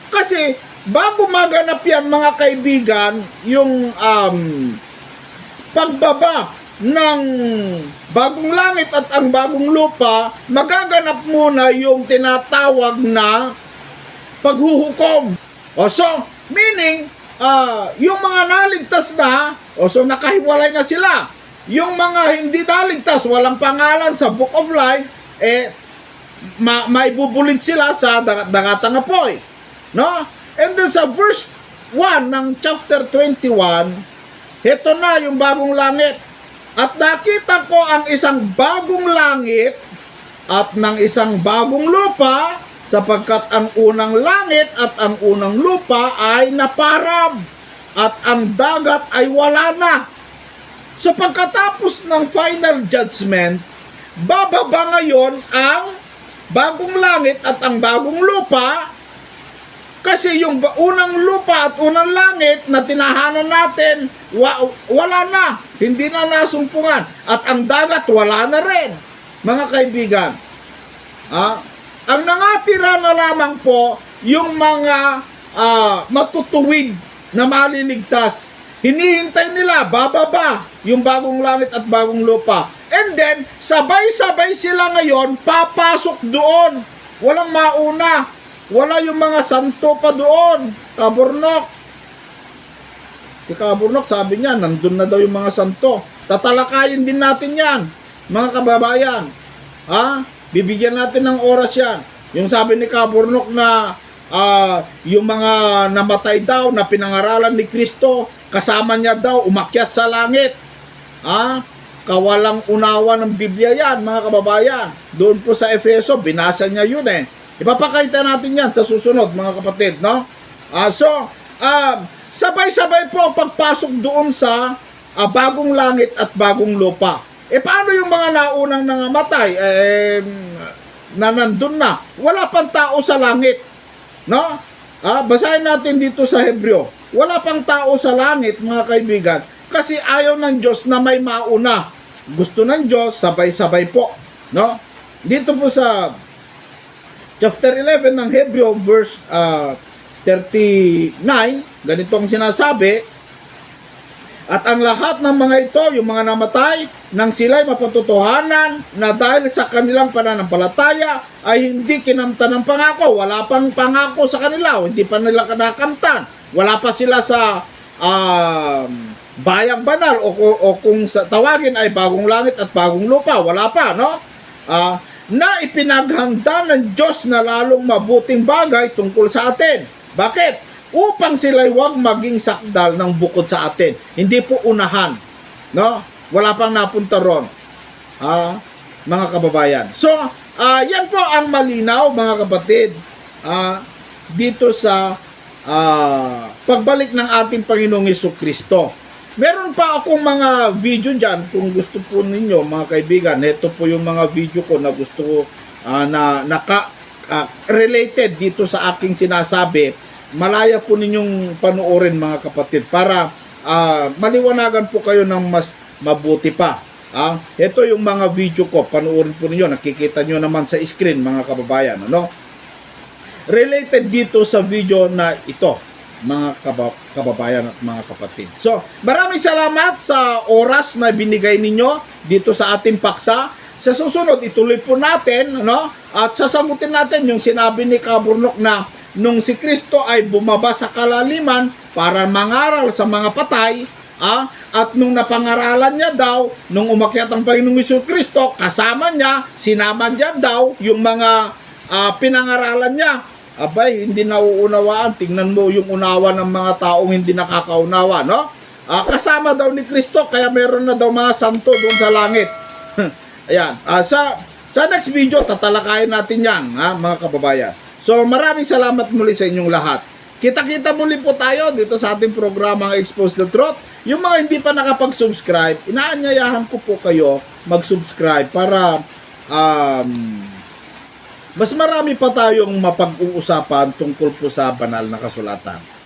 Kasi bago maganap yan mga kaibigan, yung pagbaba ng bagong langit at ang bagong lupa, magaganap muna yung tinatawag na paghuhukom. So, meaning, yung mga naligtas na, so nakahiwalay na sila. Yung mga hindi naligtas, walang pangalan sa Book of Life, maibubulit sila sa dagatang apoy. No? And then sa verse 1 ng chapter 21, ito na yung bagong langit. At nakita ko ang isang bagong langit at ng isang bagong lupa, sapagkat ang unang langit at ang unang lupa ay naparam, at ang dagat ay wala na. So pagkatapos ng final judgment, bababa ngayon ang bagong langit at ang bagong lupa, kasi yung unang lupa at unang langit na tinahanan natin, wala na, hindi na nasumpungan, at ang dagat wala na rin, mga kaibigan. Ang nangatira na lamang po yung mga matutuwid na maliligtas. Hinihintay nila bababa yung bagong langit at bagong lupa. And then, sabay-sabay sila ngayon papasok doon. Walang mauna. Wala yung mga santo pa doon. Kaburnok. Si Kaburnok sabi niya, nandun na daw yung mga santo. Tatalakayin din natin yan, mga kababayan. Bibigyan natin ng oras yan. Yung sabi ni Kaburnok na yung mga namatay daw na pinangaralan ni Kristo, kasama niya daw umakyat sa langit. Kawalang unawa ng Biblia yan, mga kababayan. Doon po sa Efeso, binasa niya yun Ipapakita natin yan sa susunod, mga kapatid, no? Sabay-sabay po ang pagpasok doon sa bagong langit at bagong lupa. Paano yung mga naunang nangamatay? Na nandun na. Wala pang tao sa langit. No? Basahin natin dito sa Hebreo. Wala pang tao sa langit, mga kaibigan, kasi ayaw ng Diyos na may mauna. Gusto ng Diyos, sabay-sabay po. No? Dito po sa chapter 11 ng Hebreo, verse 39, ganito ang sinasabi, at ang lahat ng mga ito, yung mga namatay, nang sila'y mapatutuhanan na dahil sa kanilang pananampalataya ay hindi kinamtan ng pangako. Wala pang pangako sa kanila, hindi pa nila kanakamtan. Wala pa sila sa bayang banal o kung sa tawagin ay bagong langit at bagong lupa. Wala pa, no? Na ipinaghanda ng Diyos na lalong mabuting bagay tungkol sa atin. Bakit? Upang sila'y huwag maging sakdal ng bukod sa atin. Hindi po unahan. No? Wala pang napunta ron. Mga kababayan. So, yan po ang malinaw, mga kapatid, dito sa pagbalik ng ating Panginoong Jesucristo. Meron pa akong mga video dyan, kung gusto po ninyo, mga kaibigan. Ito po yung mga video ko na gusto ko related dito sa aking sinasabi. Malaya po ninyong panoorin, mga kapatid, para maliwanagan po kayo ng mas mabuti pa. Ito yung mga video ko, panoorin po ninyo, nakikita nyo naman sa screen, mga kababayan, ano? Related dito sa video na ito, mga kababayan at mga kapatid. So, maraming salamat sa oras na binigay ninyo dito sa ating paksa. Sa susunod, ituloy po natin, no? At sasagutin natin yung sinabi ni Kaburnok na nung si Kristo ay bumaba sa kalaliman para mangaral sa mga patay, at nung napangaralan niya daw, nung umakyat ang Panginoong Jesucristo, kasama niya, sinama niya daw yung mga pinangaralan niya. Abay, hindi nauunawaan. Tingnan mo yung unawa ng mga taong hindi nakakaunawa, no? Kasama daw ni Kristo, kaya meron na daw mga santo doon sa langit. Ayan. Sa next video, tatalakayin natin yan, mga kababayan. So, maraming salamat muli sa inyong lahat. Kita-kita muli po tayo dito sa ating programang Expose the Truth. Yung mga hindi pa nakapag-subscribe, inaanyayahan ko po kayo mag-subscribe para mas marami pa tayong mapag-uusapan tungkol po sa banal na kasulatan.